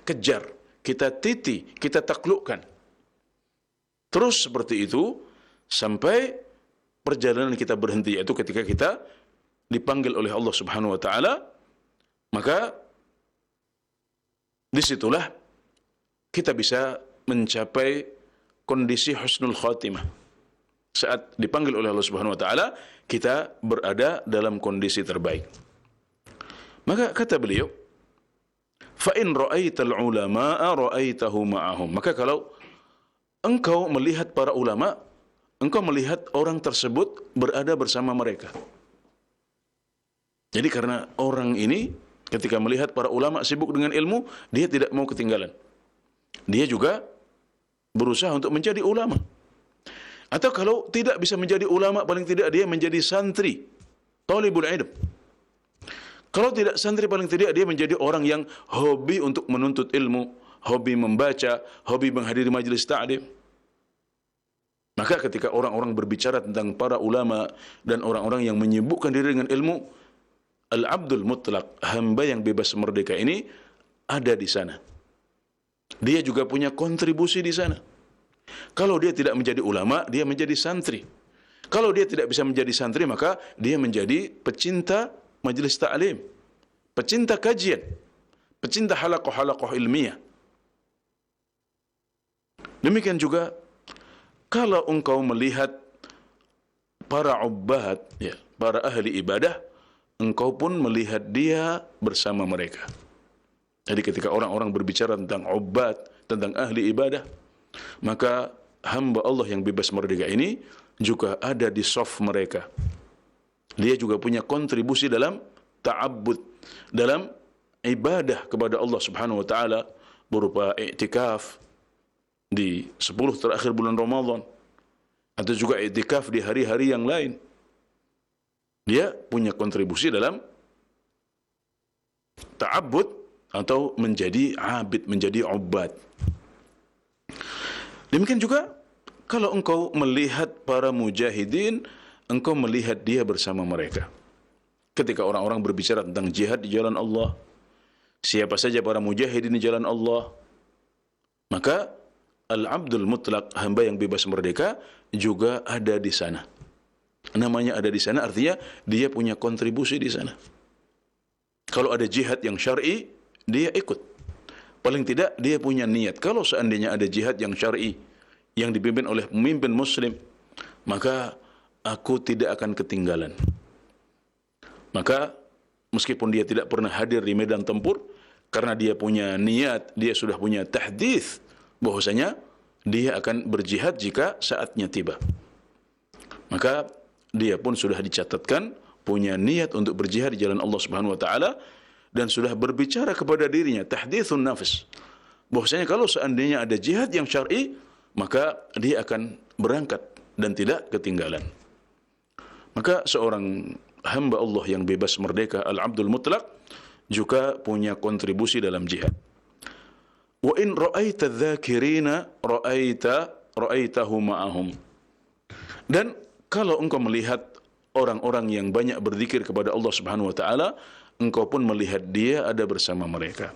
kejar, kita titi, kita taklukkan. Terus seperti itu sampai perjalanan kita berhenti, yaitu ketika kita dipanggil oleh Allah Subhanahu wa taala, maka disitulah kita bisa mencapai kondisi husnul khatimah. Saat dipanggil oleh Allah Subhanahu wa taala, kita berada dalam kondisi terbaik. Maka kata beliau, fa in ra'aital ulama'a ra'aitahu ma'ahum. Maka kalau engkau melihat para ulama, engkau melihat orang tersebut berada bersama mereka. Jadi karena orang ini ketika melihat para ulama sibuk dengan ilmu, dia tidak mau ketinggalan. Dia juga berusaha untuk menjadi ulama. Atau kalau tidak bisa menjadi ulama, paling tidak dia menjadi santri, talibul ilm. Kalau tidak santri, paling tidak dia menjadi orang yang hobi untuk menuntut ilmu, hobi membaca, hobi menghadiri majelis ta'lim. Maka ketika orang-orang berbicara tentang para ulama dan orang-orang yang menyibukkan diri dengan ilmu, al-abdul mutlaq, hamba yang bebas merdeka ini ada di sana. Dia juga punya kontribusi di sana. Kalau dia tidak menjadi ulama, dia menjadi santri. Kalau dia tidak bisa menjadi santri, maka dia menjadi pecinta majelis ta'lim, pecinta kajian, pecinta halaqah-halaqah ilmiah. Demikian juga kalau engkau melihat para ubbahat, ya, para ahli ibadah, engkau pun melihat dia bersama mereka. Jadi ketika orang-orang berbicara tentang ubbat, tentang ahli ibadah, maka hamba Allah yang bebas merdeka ini juga ada di saf mereka. Dia juga punya kontribusi dalam ta'abbud, dalam ibadah kepada Allah Subhanahu wa taala berupa i'tikaf di 10 terakhir bulan Ramadan, atau juga i'tikaf di hari-hari yang lain. Dia punya kontribusi dalam ta'abbud atau menjadi abid, menjadi ubbad. Demikian juga kalau engkau melihat para mujahidin, engkau melihat dia bersama mereka. Ketika orang-orang berbicara tentang jihad di jalan Allah, siapa saja para mujahidin di jalan Allah, maka al-abdul mutlak, hamba yang bebas merdeka, juga ada di sana. Namanya ada di sana artinya dia punya kontribusi di sana. Kalau ada jihad yang syar'i, dia ikut. Paling tidak dia punya niat. Kalau seandainya ada jihad yang syar'i yang dipimpin oleh pemimpin muslim, maka aku tidak akan ketinggalan. Maka meskipun dia tidak pernah hadir di medan tempur, karena dia punya niat, dia sudah punya tahdits bahwasanya dia akan berjihad jika saatnya tiba. Maka dia pun sudah dicatatkan punya niat untuk berjihad di jalan Allah Subhanahu wa taala, dan sudah berbicara kepada dirinya tahditsun nafs bahwasanya kalau seandainya ada jihad yang syar'i, maka dia akan berangkat dan tidak ketinggalan. Maka seorang hamba Allah yang bebas merdeka, al-abdul mutlaq, juga punya kontribusi dalam jihad. Wa in ra'aita dzakirina ra'aitahu ma'ahum. Dan kalau engkau melihat orang-orang yang banyak berzikir kepada Allah Subhanahu wa taala, engkau pun melihat dia ada bersama mereka.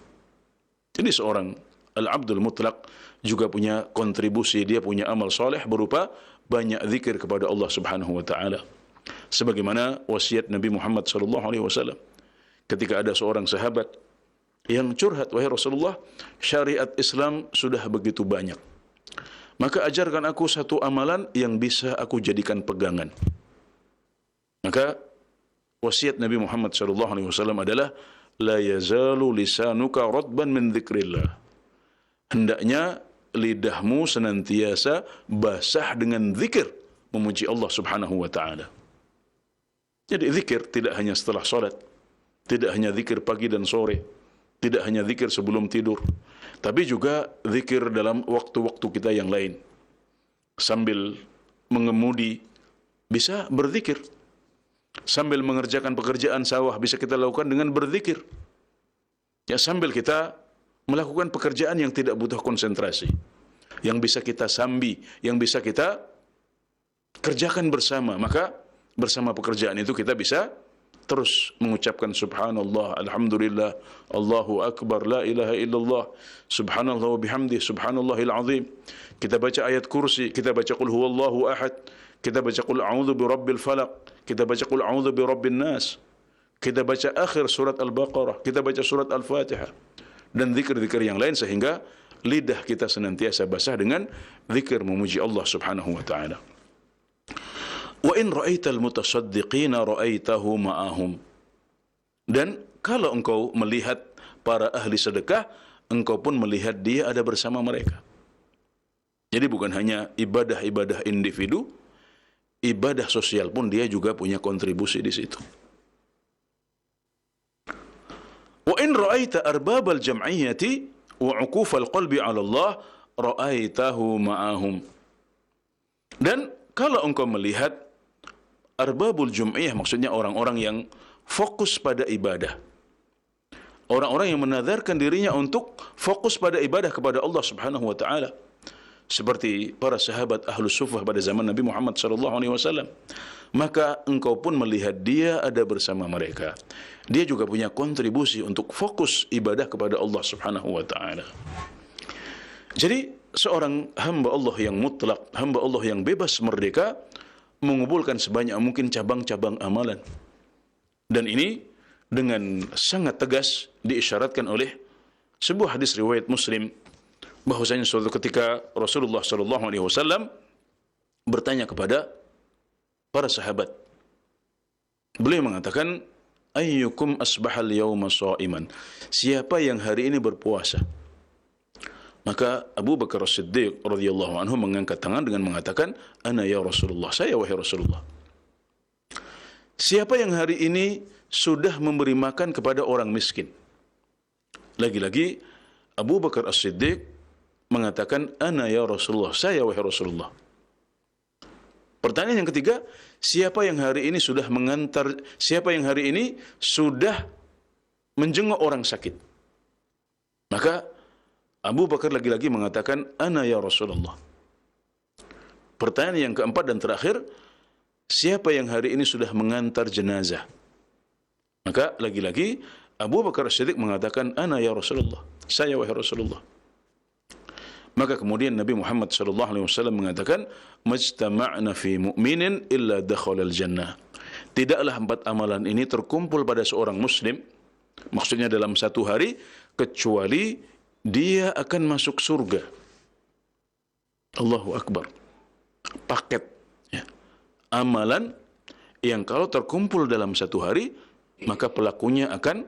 Jadi seorang al-abdul mutlaq juga punya kontribusi, dia punya amal soleh berupa banyak zikir kepada Allah Subhanahu wa taala. Sebagaimana wasiat Nabi Muhammad sallallahu alaihi wasallam ketika ada seorang sahabat yang curhat, wahai Rasulullah, syariat Islam sudah begitu banyak, maka ajarkan aku satu amalan yang bisa aku jadikan pegangan. Maka wasiat Nabi Muhammad sallallahu alaihi wasallam adalah la yazalu lisanuka radban min dzikrillah. Hendaknya lidahmu senantiasa basah dengan zikir memuji Allah Subhanahu wa taala. Jadi zikir tidak hanya setelah salat, tidak hanya zikir pagi dan sore, tidak hanya zikir sebelum tidur, tapi juga zikir dalam waktu-waktu kita yang lain. Sambil mengemudi bisa berzikir. Sambil mengerjakan pekerjaan sawah bisa kita lakukan dengan berzikir. Ya, sambil kita melakukan pekerjaan yang tidak butuh konsentrasi, yang bisa kita sambi, yang bisa kita kerjakan bersama, maka bersama pekerjaan itu kita bisa terus mengucapkan subhanallah, alhamdulillah, Allahu akbar, la ilaha illallah, subhanallah wa bihamdi, subhanallahil azim. Kita baca ayat kursi, kita baca qul huwallahu ahad, kita baca qul a'udzu birabbil falaq, kita baca qul a'udzu birabbin nas, kita baca akhir surat Al-Baqarah, kita baca surat Al-Fatihah, dan zikir-zikir yang lain, sehingga lidah kita senantiasa basah dengan zikir memuji Allah Subhanahu wa taala. Wa in ra'aital mutasaddiqina ra'aitahu ma'ahum. Dan kalau engkau melihat para ahli sedekah, engkau pun melihat dia ada bersama mereka. Jadi bukan hanya ibadah-ibadah individu, ibadah sosial pun dia juga punya kontribusi di situ. Wa in ra'aita arbabal jam'iyyati wa 'uqufal qalbi 'ala Allah ra'aitahu ma'ahum. Dan kalau engkau melihat arbabul jum'iyah, maksudnya orang-orang yang fokus pada ibadah, orang-orang yang menazarkan dirinya untuk fokus pada ibadah kepada Allah Subhanahu wa taala, seperti para sahabat Ahlus Suffah pada zaman Nabi Muhammad sallallahu alaihi wasallam, maka engkau pun melihat dia ada bersama mereka. Dia juga punya kontribusi untuk fokus ibadah kepada Allah Subhanahu wa taala. Jadi seorang hamba Allah yang mutlak, hamba Allah yang bebas merdeka, mengumpulkan sebanyak mungkin cabang-cabang amalan. Dan ini dengan sangat tegas diisyaratkan oleh sebuah hadis riwayat Muslim, bahwasanya suatu ketika Rasulullah sallallahu alaihi wasallam bertanya kepada para sahabat. Beliau mengatakan, ayyukum asbahal yawma sha'iman? Siapa yang hari ini berpuasa? Maka Abu Bakar As-Siddiq radhiyallahu anhu mengangkat tangan dengan mengatakan, ana ya Rasulullah, saya wahai Rasulullah. Siapa yang hari ini sudah memberi makan kepada orang miskin? Lagi-lagi Abu Bakar As-Siddiq mengatakan, ana ya Rasulullah, saya wahai Rasulullah. Pertanyaan yang ketiga, siapa yang hari ini sudah mengantar, siapa yang hari ini sudah menjenguk orang sakit? Maka Abu Bakar lagi-lagi mengatakan, ana ya Rasulullah. Pertanyaan yang keempat dan terakhir, siapa yang hari ini sudah mengantar jenazah? Maka lagi-lagi Abu Bakar As-Siddiq mengatakan, ana ya Rasulullah, saya wahai Rasulullah. Maka kemudian Nabi Muhammad SAW mengatakan, majtama'na fi mu'minin illa dakhalal jannah. Tidaklah 4 amalan ini terkumpul pada seorang muslim, maksudnya dalam satu hari, kecuali dia akan masuk surga. Allahu Akbar. Paket ya. Amalan yang kalau terkumpul dalam satu hari, maka pelakunya akan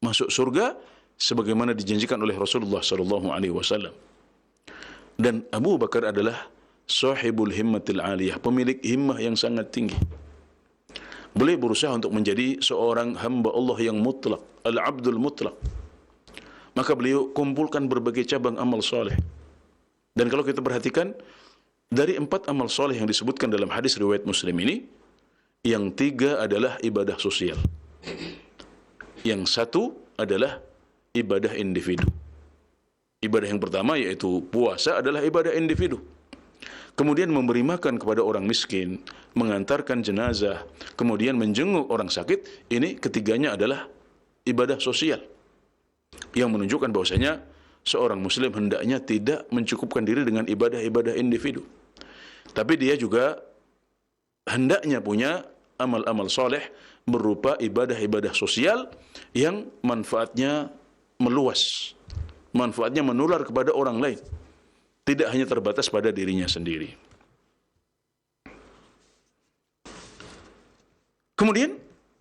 masuk surga sebagaimana dijanjikan oleh Rasulullah SAW. Dan Abu Bakar adalah sahibul himmatil aliyah, pemilik himmah yang sangat tinggi. Beliau berusaha untuk menjadi seorang hamba Allah yang mutlak, al-abdul mutlak. Maka beliau kumpulkan berbagai cabang amal soleh. Dan kalau kita perhatikan, dari 4 amal soleh yang disebutkan dalam hadis riwayat Muslim ini, yang 3 adalah ibadah sosial. Yang 1 adalah ibadah individu. Ibadah yang pertama yaitu puasa adalah ibadah individu. Kemudian memberi makan kepada orang miskin, mengantarkan jenazah, kemudian menjenguk orang sakit, ini ketiganya adalah ibadah sosial. Yang menunjukkan bahwasanya seorang muslim hendaknya tidak mencukupkan diri dengan ibadah-ibadah individu. Tapi dia juga hendaknya punya amal-amal soleh berupa ibadah-ibadah sosial yang manfaatnya meluas, manfaatnya menular kepada orang lain, tidak hanya terbatas pada dirinya sendiri. Kemudian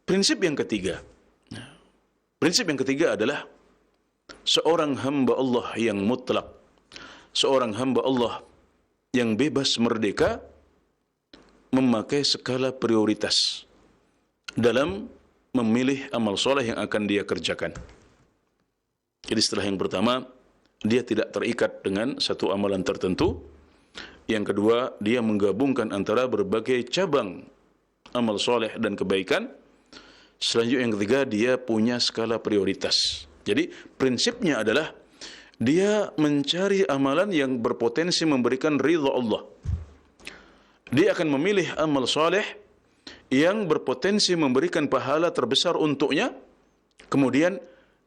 prinsip yang ketiga adalah seorang hamba Allah yang mutlak, seorang hamba Allah yang bebas merdeka memakai skala prioritas dalam memilih amal soleh yang akan dia kerjakan. Jadi setelah yang pertama, dia tidak terikat dengan satu amalan tertentu. Yang kedua, dia menggabungkan antara berbagai cabang amal soleh dan kebaikan. Selanjutnya yang ketiga, dia punya skala prioritas. Jadi prinsipnya adalah dia mencari amalan yang berpotensi memberikan ridha Allah. Dia akan memilih amal soleh yang berpotensi memberikan pahala terbesar untuknya. Kemudian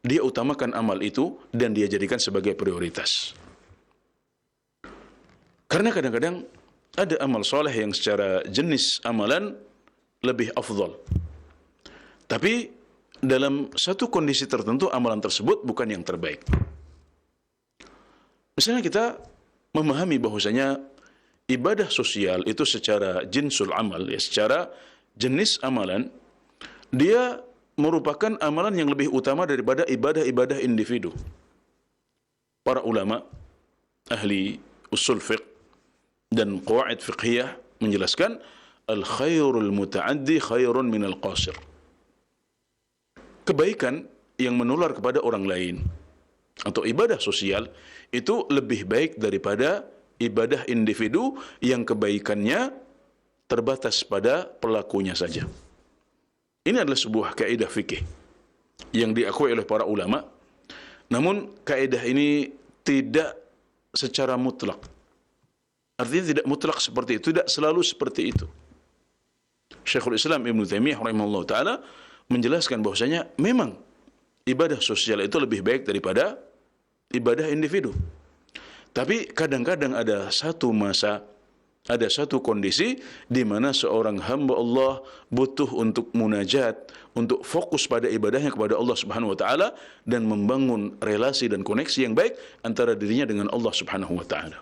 dia utamakan amal itu dan dia jadikan sebagai prioritas. Karena kadang-kadang ada amal soleh yang secara jenis amalan lebih afdal. Tapi dalam satu kondisi tertentu amalan tersebut bukan yang terbaik. Misalnya kita memahami bahwasanya ibadah sosial itu secara jinsul amal, ya, secara jenis amalan, dia merupakan amalan yang lebih utama daripada ibadah-ibadah individu. Para ulama, ahli usul fiqh dan qawaid fiqhiyah menjelaskan, al-khairul muta'addi khairun minal qasir. Kebaikan yang menular kepada orang lain atau ibadah sosial itu lebih baik daripada ibadah individu yang kebaikannya terbatas pada pelakunya saja. Ini adalah sebuah kaidah fikih yang diakui oleh para ulama. Namun kaidah ini tidak secara mutlak. Artinya tidak mutlak seperti itu, tidak selalu seperti itu. Syekhul Islam Ibn Taimiyah rahimahullah ta'ala menjelaskan bahwasanya memang ibadah sosial itu lebih baik daripada ibadah individu. Tapi kadang-kadang ada satu masa, ada satu kondisi di mana seorang hamba Allah butuh untuk munajat, untuk fokus pada ibadahnya kepada Allah Subhanahu wa taala dan membangun relasi dan koneksi yang baik antara dirinya dengan Allah Subhanahu wa taala.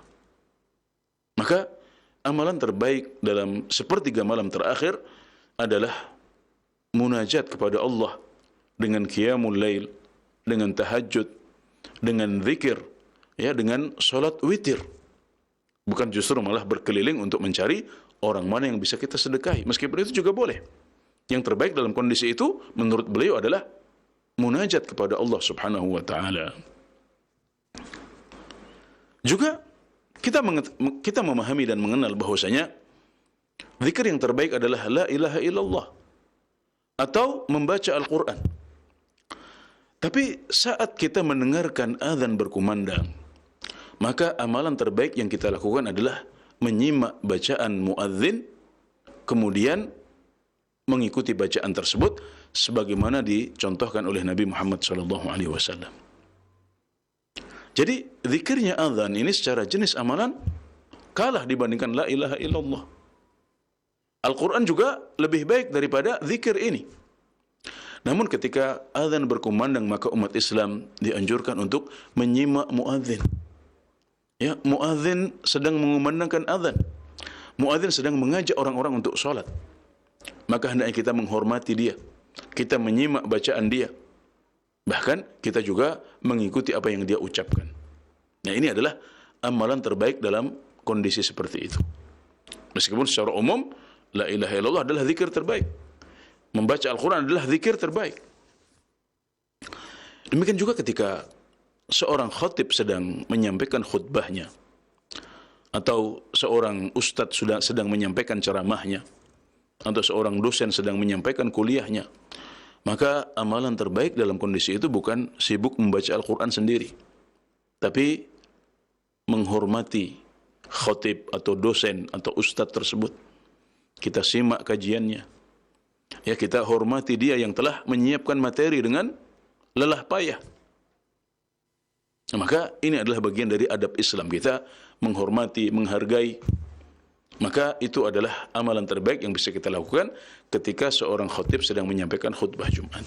Maka amalan terbaik dalam sepertiga malam terakhir adalah munajat kepada Allah dengan qiyamul lail, dengan tahajud, dengan zikir, ya, dengan salat witir. Bukan justru malah berkeliling untuk mencari orang mana yang bisa kita sedekahi. Meskipun itu juga boleh. Yang terbaik dalam kondisi itu menurut beliau adalah munajat kepada Allah Subhanahu wa taala. Juga kita memahami dan mengenal bahwasanya zikir yang terbaik adalah la ilaha illallah atau membaca Al-Qur'an. Tapi saat kita mendengarkan azan berkumandang, maka amalan terbaik yang kita lakukan adalah menyimak bacaan muadzin kemudian mengikuti bacaan tersebut sebagaimana dicontohkan oleh Nabi Muhammad SAW. Jadi zikirnya azan ini secara jenis amalan kalah dibandingkan la ilaha illallah. Al-Quran juga lebih baik daripada zikir ini. Namun ketika azan berkumandang, maka umat Islam dianjurkan untuk menyimak muadzin. Ya, muadzin sedang mengumandangkan azan. Muadzin sedang mengajak orang-orang untuk sholat. Maka hendaknya kita menghormati dia. Kita menyimak bacaan dia. Bahkan kita juga mengikuti apa yang dia ucapkan. Nah, ini adalah amalan terbaik dalam kondisi seperti itu. Meskipun secara umum la ilaha illallah adalah zikir terbaik. Membaca Al-Quran adalah zikir terbaik. Demikian juga ketika seorang khatib sedang menyampaikan khutbahnya, atau seorang ustadz sedang menyampaikan ceramahnya, atau seorang dosen sedang menyampaikan kuliahnya, maka amalan terbaik dalam kondisi itu bukan sibuk membaca Al-Quran sendiri, tapi menghormati khatib atau dosen atau ustadz tersebut. Kita simak kajiannya. Ya, kita hormati dia yang telah menyiapkan materi dengan lelah payah. Maka ini adalah bagian dari adab Islam, kita menghormati, menghargai. Maka itu adalah amalan terbaik yang bisa kita lakukan ketika seorang khatib sedang menyampaikan khutbah Jumat.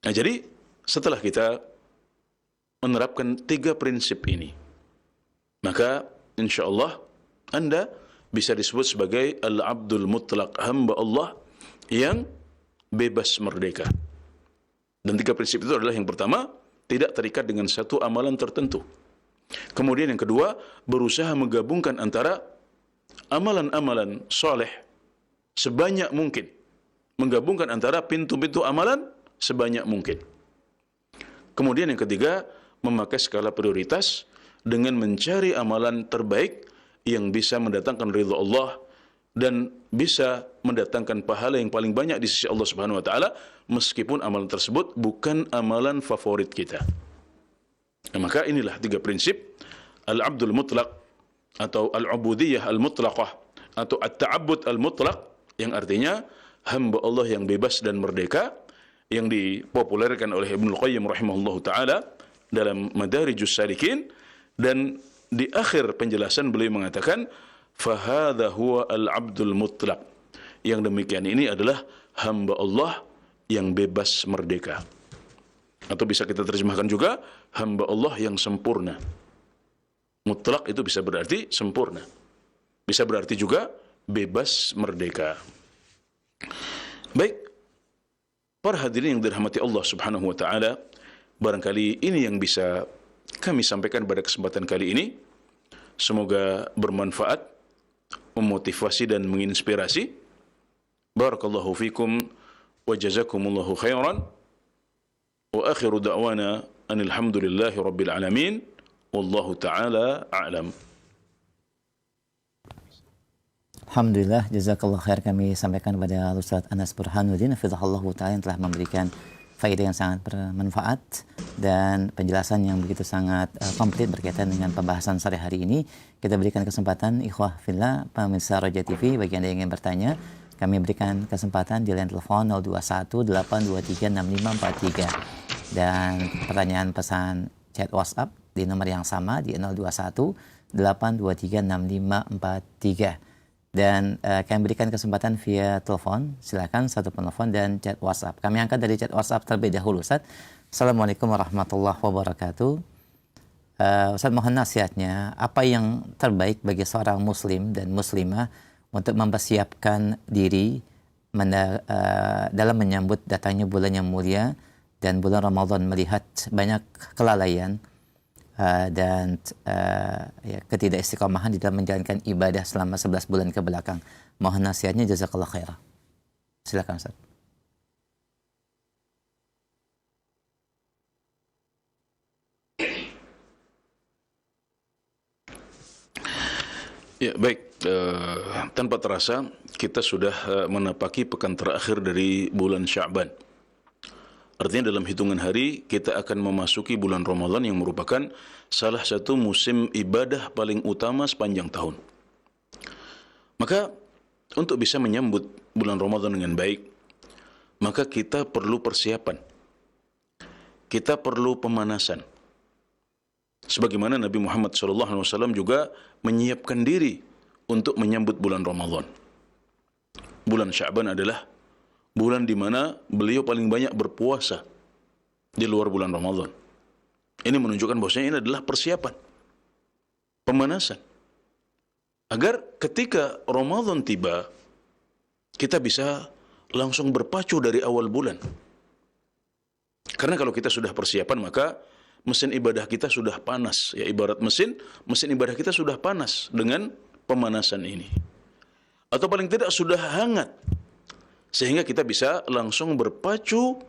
Nah, jadi setelah kita menerapkan 3 prinsip ini, maka insyaallah Anda bisa disebut sebagai al-abdul mutlaq, hamba Allah yang bebas merdeka. Dan 3 prinsip itu adalah yang pertama, tidak terikat dengan satu amalan tertentu. Kemudian yang kedua, berusaha menggabungkan antara amalan-amalan soleh sebanyak mungkin. Menggabungkan antara pintu-pintu amalan sebanyak mungkin. Kemudian yang ketiga, memakai skala prioritas dengan mencari amalan terbaik yang bisa mendatangkan ridha Allah dan bisa mendatangkan pahala yang paling banyak di sisi Allah Subhanahu wa taala, meskipun amalan tersebut bukan amalan favorit kita. Nah, maka inilah 3 prinsip al-abdul mutlaq atau al-ubudiyah al-mutlaqah atau at-ta'abbud al-mutlaq, yang artinya hamba Allah yang bebas dan merdeka, yang dipopulerkan oleh Ibnu Qayyim rahimahullahu taala dalam Madarijus Salikin. Dan di akhir penjelasan beliau mengatakan, fahadha huwa al-abdul mutlaq. Yang demikian ini adalah hamba Allah yang bebas merdeka. Atau bisa kita terjemahkan juga hamba Allah yang sempurna. Mutlak itu bisa berarti sempurna. Bisa berarti juga bebas merdeka. Baik, para hadirin yang dirahmati Allah Subhanahu wa taala, barangkali ini yang bisa kami sampaikan pada kesempatan kali ini. Semoga bermanfaat, memotivasi dan menginspirasi. Barakallahu fikum wa jazakumullahu khairan. Wa akhiru da'wana anil hamdulillahi rabbil alamin. Wallahu ta'ala a'lam. Alhamdulillah, jazakallah khair, kami sampaikan kepada Ustaz Anas Burhanuddin hafizahullah ta'ala yang telah memberikan faedah yang sangat bermanfaat dan penjelasan yang begitu sangat komplit berkaitan dengan pembahasan sore hari ini. Kita berikan kesempatan ikhwah fillah pemirsa Roja TV, bagi Anda yang ingin bertanya, kami berikan kesempatan di line telepon 021-823-6543 dan pertanyaan pesan chat WhatsApp di nomor yang sama di 021-823-6543. Dan kami berikan kesempatan via telepon, silakan satu penelpon dan chat WhatsApp. Kami angkat dari chat WhatsApp terlebih dahulu, Ustaz. Assalamualaikum warahmatullahi wabarakatuh. Ustaz, mohon nasihatnya, apa yang terbaik bagi seorang muslim dan muslimah untuk mempersiapkan diri dalam menyambut datangnya bulan yang mulia dan bulan Ramadan, melihat banyak kelalaian dan ketidakistiqomahan di dalam menjalankan ibadah selama 11 bulan ke belakang. Mohon nasihatnya, jazakallah khairah. Silakan Ustaz. Ya, baik. Tanpa terasa kita sudah menapaki pekan terakhir dari bulan Sya'ban. Artinya dalam hitungan hari kita akan memasuki bulan Ramadan yang merupakan salah satu musim ibadah paling utama sepanjang tahun. Maka untuk bisa menyambut bulan Ramadan dengan baik, maka kita perlu persiapan. Kita perlu pemanasan. Sebagaimana Nabi Muhammad SAW juga menyiapkan diri untuk menyambut bulan Ramadan. Bulan Sya'ban adalah bulan di mana beliau paling banyak berpuasa di luar bulan Ramadan. Ini menunjukkan bahwasanya ini adalah persiapan, pemanasan, agar ketika Ramadan tiba, kita bisa langsung berpacu dari awal bulan. Karena kalau kita sudah persiapan, maka mesin ibadah kita sudah panas. Ya, ibarat mesin ibadah kita sudah panas dengan pemanasan ini. Atau paling tidak sudah hangat. Sehingga kita bisa langsung berpacu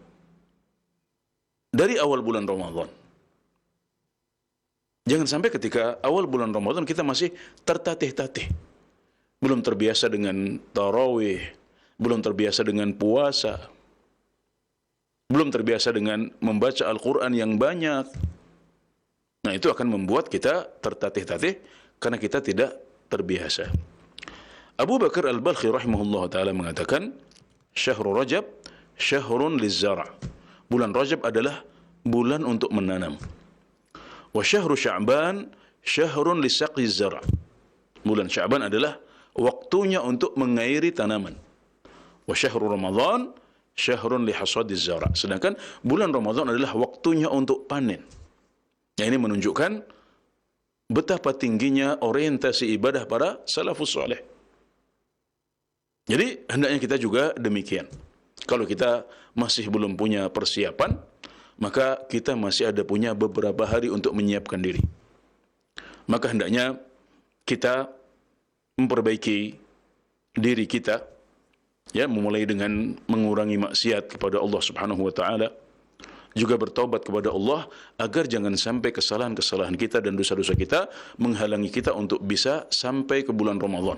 dari awal bulan Ramadan. Jangan sampai ketika awal bulan Ramadan kita masih tertatih-tatih. Belum terbiasa dengan tarawih, belum terbiasa dengan puasa, belum terbiasa dengan membaca Al-Quran yang banyak. Nah, itu akan membuat kita tertatih-tatih karena kita tidak terbiasa. Abu Bakar Al-Balkhi rahimahullah ta'ala mengatakan, Syahrul Rajab, syahrun lizzara'. Bulan Rajab adalah bulan untuk menanam. Wa syahru Sya'ban, syahrun lisaqi zara'. Bulan Sya'ban adalah waktunya untuk mengairi tanaman. Wa syahru Ramadan, syahrun lihasadiz zara'. Sedangkan bulan Ramadan adalah waktunya untuk panen. Nah, ini menunjukkan betapa tingginya orientasi ibadah para salafus saleh. Jadi hendaknya kita juga demikian. Kalau kita masih belum punya persiapan, maka kita masih ada punya beberapa hari untuk menyiapkan diri. Maka hendaknya kita memperbaiki diri kita, ya, memulai dengan mengurangi maksiat kepada Allah Subhanahu wa taala, juga bertaubat kepada Allah agar jangan sampai kesalahan-kesalahan kita dan dosa-dosa kita menghalangi kita untuk bisa sampai ke bulan Ramadan,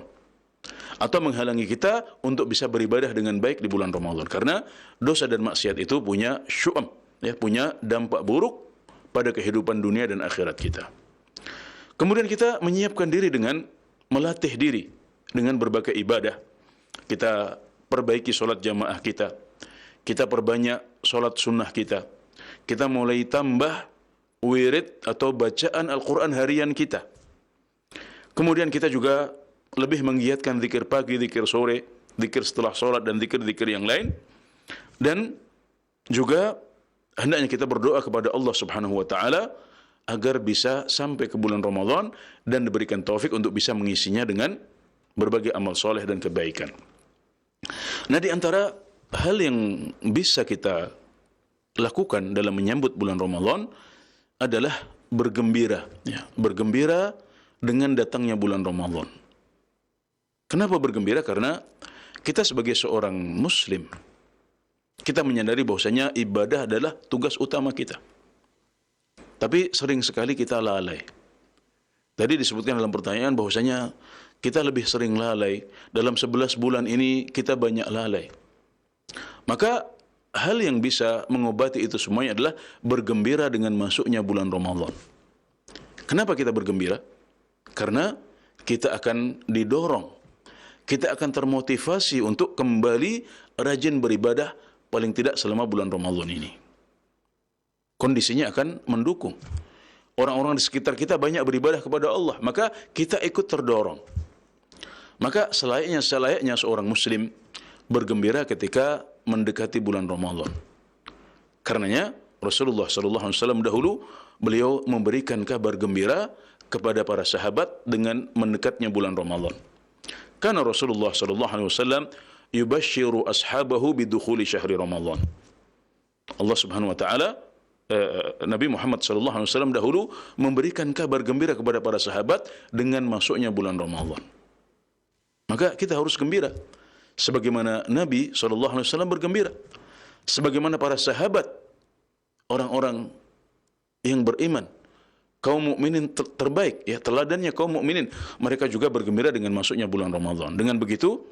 atau menghalangi kita untuk bisa beribadah dengan baik di bulan Ramadan. Karena dosa dan maksiat itu punya syu'am, ya, punya dampak buruk pada kehidupan dunia dan akhirat kita. Kemudian kita menyiapkan diri dengan melatih diri dengan berbagai ibadah. Kita perbaiki solat jamaah kita, kita perbanyak solat sunnah kita, kita mulai tambah wirid atau bacaan Al-Quran harian kita. Kemudian kita juga lebih menggiatkan zikir pagi, zikir sore, zikir setelah solat, dan zikir-zikir yang lain. Dan juga hendaknya kita berdoa kepada Allah Subhanahu wa taala agar bisa sampai ke bulan Ramadan dan diberikan taufik untuk bisa mengisinya dengan berbagai amal soleh dan kebaikan. Nah, di antara hal yang bisa kita lakukan dalam menyambut bulan Ramadan adalah bergembira, ya, bergembira dengan datangnya bulan Ramadan. Kenapa bergembira? Karena kita sebagai seorang muslim, kita menyadari bahwasanya ibadah adalah tugas utama kita. Tapi sering sekali kita lalai. Tadi disebutkan dalam pertanyaan bahwasanya kita lebih sering lalai. Dalam 11 bulan ini kita banyak lalai. Maka hal yang bisa mengobati itu semuanya adalah bergembira dengan masuknya bulan Ramadan. Kenapa kita bergembira? Karena kita akan didorong, kita akan termotivasi untuk kembali rajin beribadah paling tidak selama bulan Ramadan ini. Kondisinya akan mendukung. Orang-orang di sekitar kita banyak beribadah kepada Allah, maka kita ikut terdorong. Maka selayaknya seorang muslim bergembira ketika mendekati bulan Ramadan. Karenanya Rasulullah SAW dahulu beliau memberikan kabar gembira kepada para sahabat dengan mendekatnya bulan Ramadan. Karena Rasulullah SAW yubashiru ashabahu bidukhuli syahri Ramadan. Allah Subhanahu wa taala, Nabi Muhammad SAW dahulu memberikan kabar gembira kepada para sahabat dengan masuknya bulan Ramadan. Maka kita harus gembira sebagaimana Nabi SAW bergembira, sebagaimana para sahabat, orang-orang yang beriman, kaum mukminin terbaik, ya, teladannya kaum mukminin, mereka juga bergembira dengan masuknya bulan Ramadan. Dengan begitu,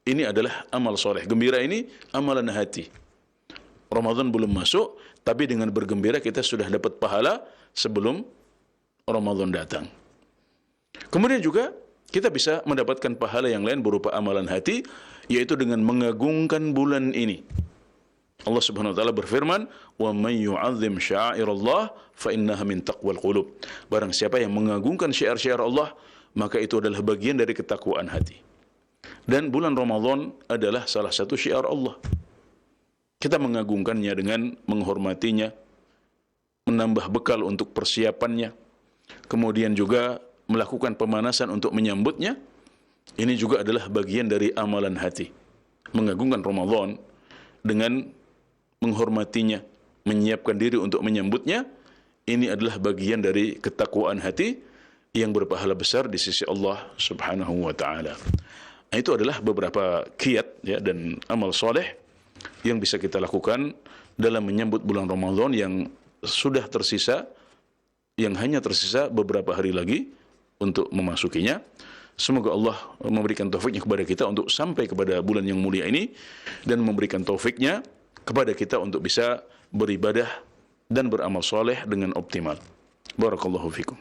ini adalah amal soleh. Gembira ini amalan hati. Ramadan belum masuk, tapi dengan bergembira kita sudah dapat pahala sebelum Ramadan datang. Kemudian juga kita bisa mendapatkan pahala yang lain berupa amalan hati, yaitu dengan mengagungkan bulan ini. Allah Subhanahu wa taala berfirman, "Wa may yu'azzim sya'airallah fa innaha min taqwal qulub." Barang siapa yang mengagungkan syiar-syiar Allah, maka itu adalah bagian dari ketakwaan hati. Dan bulan Ramadan adalah salah satu syiar Allah. Kita mengagungkannya dengan menghormatinya, menambah bekal untuk persiapannya, kemudian juga melakukan pemanasan untuk menyambutnya. Ini juga adalah bagian dari amalan hati. Mengagungkan Ramadan dengan menghormatinya, menyiapkan diri untuk menyambutnya, ini adalah bagian dari ketakwaan hati yang berpahala besar di sisi Allah Subhanahu wa taala. Nah, itu adalah beberapa kiat ya dan amal soleh yang bisa kita lakukan dalam menyambut bulan Ramadan yang sudah tersisa, yang hanya tersisa beberapa hari lagi untuk memasukinya. Semoga Allah memberikan taufiknya kepada kita untuk sampai kepada bulan yang mulia ini, dan memberikan taufiknya kepada kita untuk bisa beribadah dan beramal soleh dengan optimal. Barakallahu fikum.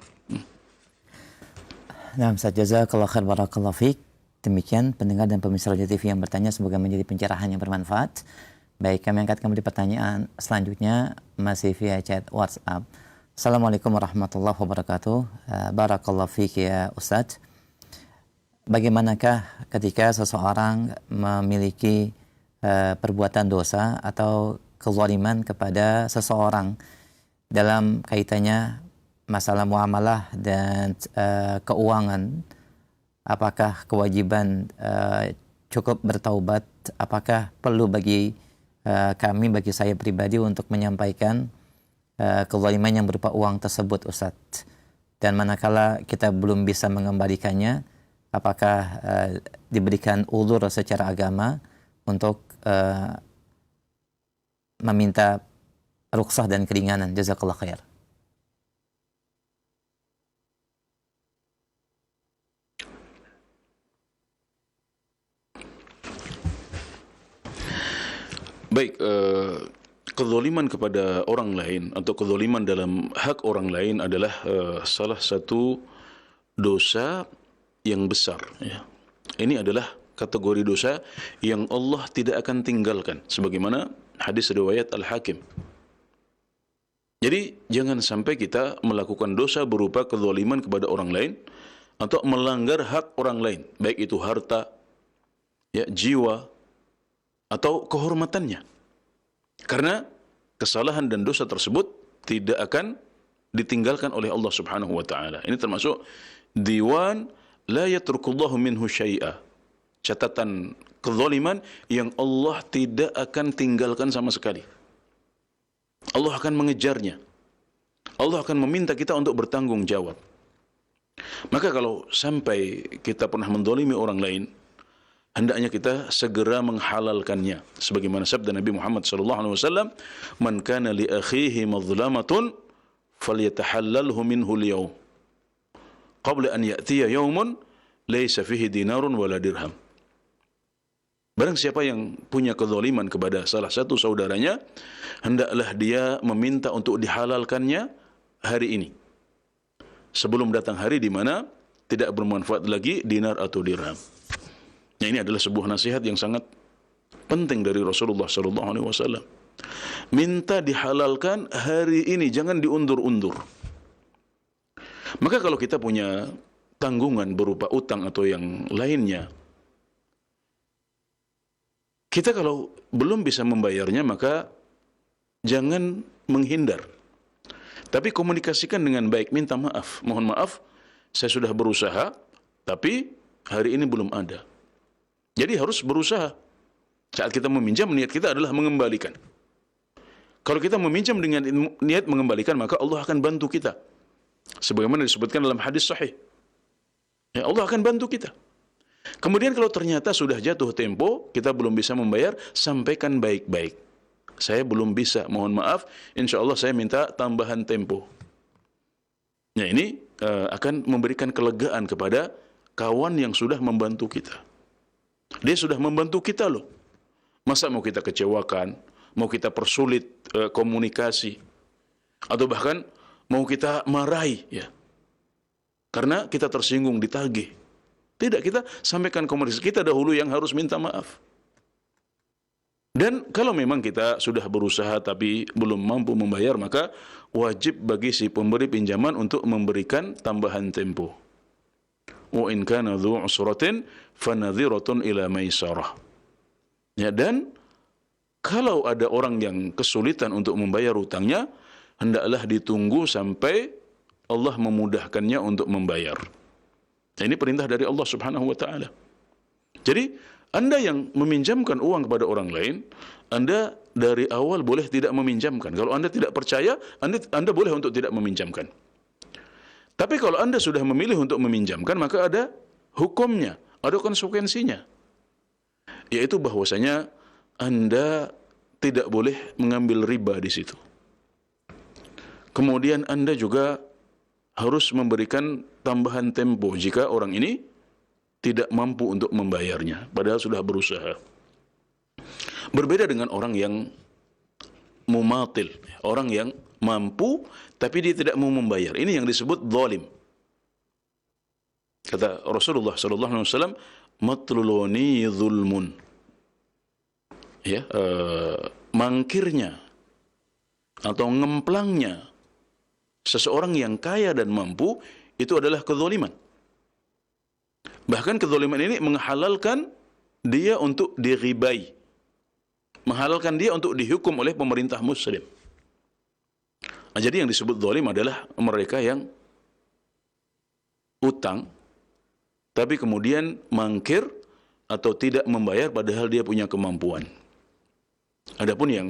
Nah, Ustaz, jazakallahu khair, barakallahu fik. Demikian pendengar dan pemirsa Roja TV yang bertanya, semoga menjadi pencerahan yang bermanfaat. Baik, kami angkat kembali pertanyaan selanjutnya masih via chat WhatsApp. Assalamualaikum warahmatullahi wabarakatuh. Barakallahu fik ya Ustaz. Bagaimanakah ketika seseorang memiliki perbuatan dosa atau kezaliman kepada seseorang dalam kaitannya masalah muamalah dan keuangan? Apakah kewajiban cukup bertaubat? Apakah perlu bagi kami, bagi saya pribadi, untuk menyampaikan kezaliman yang berupa uang tersebut, Ustadz? Dan manakala kita belum bisa mengembalikannya, apakah diberikan uzur secara agama untuk meminta rukhsah dan keringanan? Jazakallah khair. Baik, kezaliman kepada orang lain atau kezaliman dalam hak orang lain adalah salah satu dosa yang besar. Ya. Ini adalah kategori dosa yang Allah tidak akan tinggalkan, sebagaimana hadis riwayat Al-Hakim. Jadi jangan sampai kita melakukan dosa berupa kezaliman kepada orang lain atau melanggar hak orang lain, baik itu harta, ya, jiwa, atau kehormatannya. Karena kesalahan dan dosa tersebut tidak akan ditinggalkan oleh Allah Subhanahu wa taala. Ini termasuk diwan la yatrukullahu minhu syai'a. Catatan kezaliman yang Allah tidak akan tinggalkan sama sekali. Allah akan mengejarnya. Allah akan meminta kita untuk bertanggung jawab. Maka kalau sampai kita pernah menzalimi orang lain, hendaknya kita segera menghalalkannya, sebagaimana sabda Nabi Muhammad SAW, "Man kana li akhihi madhlamatun falyatahallalhu minhu al-yawm qabla an ya'tiya yawmun laysa fihi dinarun wala dirham." Barang siapa yang punya kezaliman kepada salah satu saudaranya, hendaklah dia meminta untuk dihalalkannya hari ini, sebelum datang hari di mana tidak bermanfaat lagi dinar atau dirham. Nah, ini adalah sebuah nasihat yang sangat penting dari Rasulullah SAW. Minta dihalalkan hari ini, jangan diundur-undur. Maka kalau kita punya tanggungan berupa utang atau yang lainnya, kita kalau belum bisa membayarnya, maka jangan menghindar. Tapi komunikasikan dengan baik, minta maaf. Mohon maaf, saya sudah berusaha, tapi hari ini belum ada. Jadi harus berusaha. Saat kita meminjam, niat kita adalah mengembalikan. Kalau kita meminjam dengan niat mengembalikan, maka Allah akan bantu kita. Sebagaimana disebutkan dalam hadis sahih. Ya, Allah akan bantu kita. Kemudian kalau ternyata sudah jatuh tempo, kita belum bisa membayar, sampaikan baik-baik. Saya belum bisa, mohon maaf, insya Allah saya minta tambahan tempo. Nah, ini akan memberikan kelegaan kepada kawan yang sudah membantu kita. Dia sudah membantu kita loh. Masa mau kita kecewakan, mau kita persulit komunikasi, atau bahkan mau kita marahi, ya, karena kita tersinggung, ditagih. Tidak, kita sampaikan komunikasi. Kita dahulu yang harus minta maaf. Dan kalau memang kita sudah berusaha tapi belum mampu membayar, maka wajib bagi si pemberi pinjaman untuk memberikan tambahan tempo. Wa in kana dzu usratin fanadhiratun ila maisarah. Ya, dan kalau ada orang yang kesulitan untuk membayar hutangnya, hendaklah ditunggu sampai Allah memudahkannya untuk membayar. Ini perintah dari Allah Subhanahu wa taala. Jadi Anda yang meminjamkan uang kepada orang lain, Anda dari awal boleh tidak meminjamkan. Kalau Anda tidak percaya, Anda boleh untuk tidak meminjamkan. Tapi kalau Anda sudah memilih untuk meminjamkan, maka ada hukumnya, ada konsekuensinya. Yaitu bahwasanya Anda tidak boleh mengambil riba di situ. Kemudian Anda juga harus memberikan tambahan tempo jika orang ini tidak mampu untuk membayarnya, padahal sudah berusaha. Berbeda dengan orang yang mumatil, orang yang mampu tapi dia tidak mau membayar. Ini yang disebut zalim. Kata Rasulullah sallallahu alaihi wasallam, matluluni zulmun. Ya, mangkirnya atau ngemplangnya seseorang yang kaya dan mampu itu adalah kezaliman. Bahkan kezaliman ini menghalalkan dia untuk diribai, menghalalkan dia untuk dihukum oleh pemerintah muslim. Nah, jadi yang disebut zalim adalah mereka yang utang tapi kemudian mangkir atau tidak membayar padahal dia punya kemampuan. Adapun yang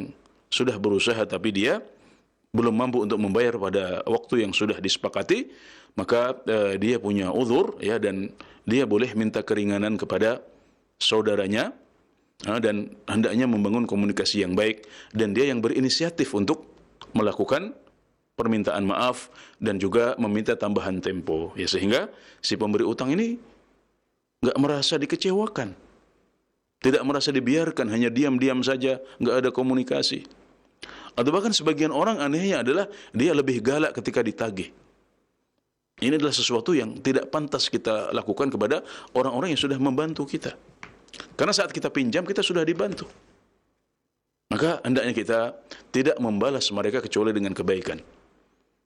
sudah berusaha tapi dia belum mampu untuk membayar pada waktu yang sudah disepakati, maka dia punya uzur, ya, dan dia boleh minta keringanan kepada saudaranya, dan hendaknya membangun komunikasi yang baik, dan dia yang berinisiatif untuk melakukan permintaan maaf dan juga meminta tambahan tempo, ya, sehingga si pemberi utang ini nggak merasa dikecewakan, tidak merasa dibiarkan, hanya diam-diam saja, nggak ada komunikasi. Atau bahkan sebagian orang anehnya adalah dia lebih galak ketika ditagih. Ini adalah sesuatu yang tidak pantas kita lakukan kepada orang-orang yang sudah membantu kita. Karena saat kita pinjam, kita sudah dibantu. Maka hendaknya kita tidak membalas mereka kecuali dengan kebaikan.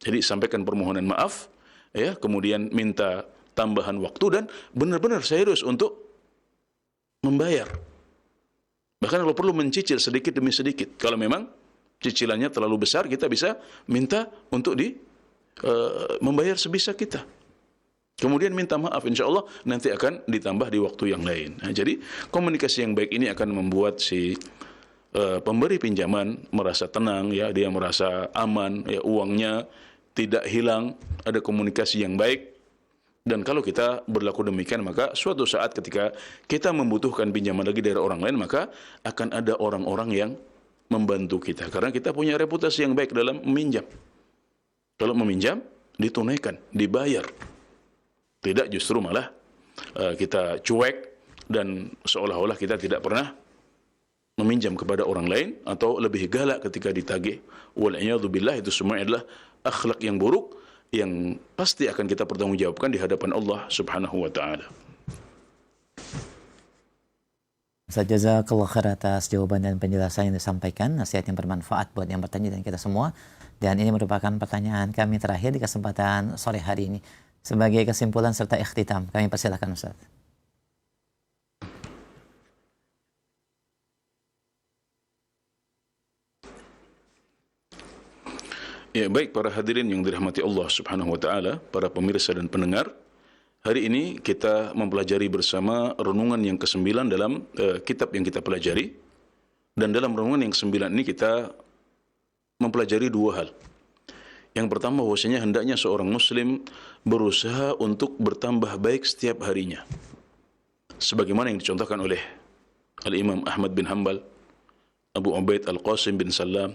Jadi sampaikan permohonan maaf, ya, kemudian minta tambahan waktu dan benar-benar serius untuk membayar. Bahkan kalau perlu mencicil sedikit demi sedikit. Kalau memang cicilannya terlalu besar, kita bisa minta untuk membayar sebisa kita. Kemudian minta maaf, insya Allah nanti akan ditambah di waktu yang lain. Nah, jadi komunikasi yang baik ini akan membuat si pemberi pinjaman merasa tenang, ya, dia merasa aman, ya, uangnya tidak hilang, ada komunikasi yang baik. Dan kalau kita berlaku demikian, maka suatu saat ketika kita membutuhkan pinjaman lagi dari orang lain, maka akan ada orang-orang yang membantu kita. Karena kita punya reputasi yang baik dalam meminjam. Kalau meminjam, ditunaikan, dibayar. Tidak justru malah kita cuek dan seolah-olah kita tidak pernah meminjam kepada orang lain atau lebih galak ketika ditagih. Wal'iyadzubillah, itu semua adalah akhlak yang buruk yang pasti akan kita pertanggungjawabkan di hadapan Allah Subhanahu wa taala. Jazakallah khair atas jawaban dan penjelasan yang disampaikan, nasihat yang bermanfaat buat yang bertanya dan kita semua. Dan ini merupakan pertanyaan kami terakhir di kesempatan sore hari ini. Sebagai kesimpulan serta ikhtitam, kami persilakan Ustaz. Ya, baik para hadirin yang dirahmati Allah Subhanahu wa taala, para pemirsa dan pendengar. Hari ini kita mempelajari bersama renungan yang ke-9 dalam kitab yang kita pelajari. Dan dalam renungan yang ke-9 ini kita mempelajari dua hal. Yang pertama, bahwasanya hendaknya seorang muslim berusaha untuk bertambah baik setiap harinya. Sebagaimana yang dicontohkan oleh Al-Imam Ahmad bin Hanbal, Abu Ubaid Al-Qasim bin Salam,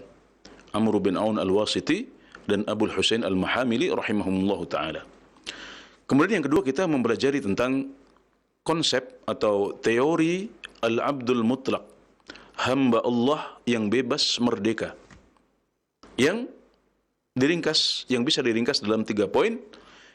Amr bin Aun Al-Wasiti, dan Abu Husain Al-Mahamili rahimahumullahu ta'ala. Kemudian yang kedua, kita mempelajari tentang konsep atau teori Al-Abdul Mutlaq, hamba Allah yang bebas merdeka, yang bisa diringkas dalam 3 poin.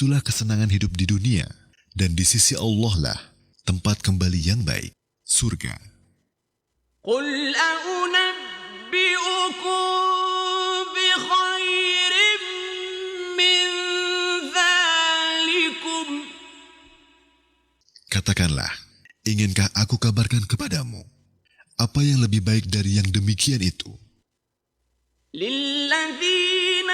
itulah kesenangan hidup di dunia, dan di sisi Allah lah tempat kembali yang baik, surga. قل أنبئكم بخير من ذلكم Katakanlah, inginkah aku kabarkan kepadamu apa yang lebih baik dari yang demikian itu? للذين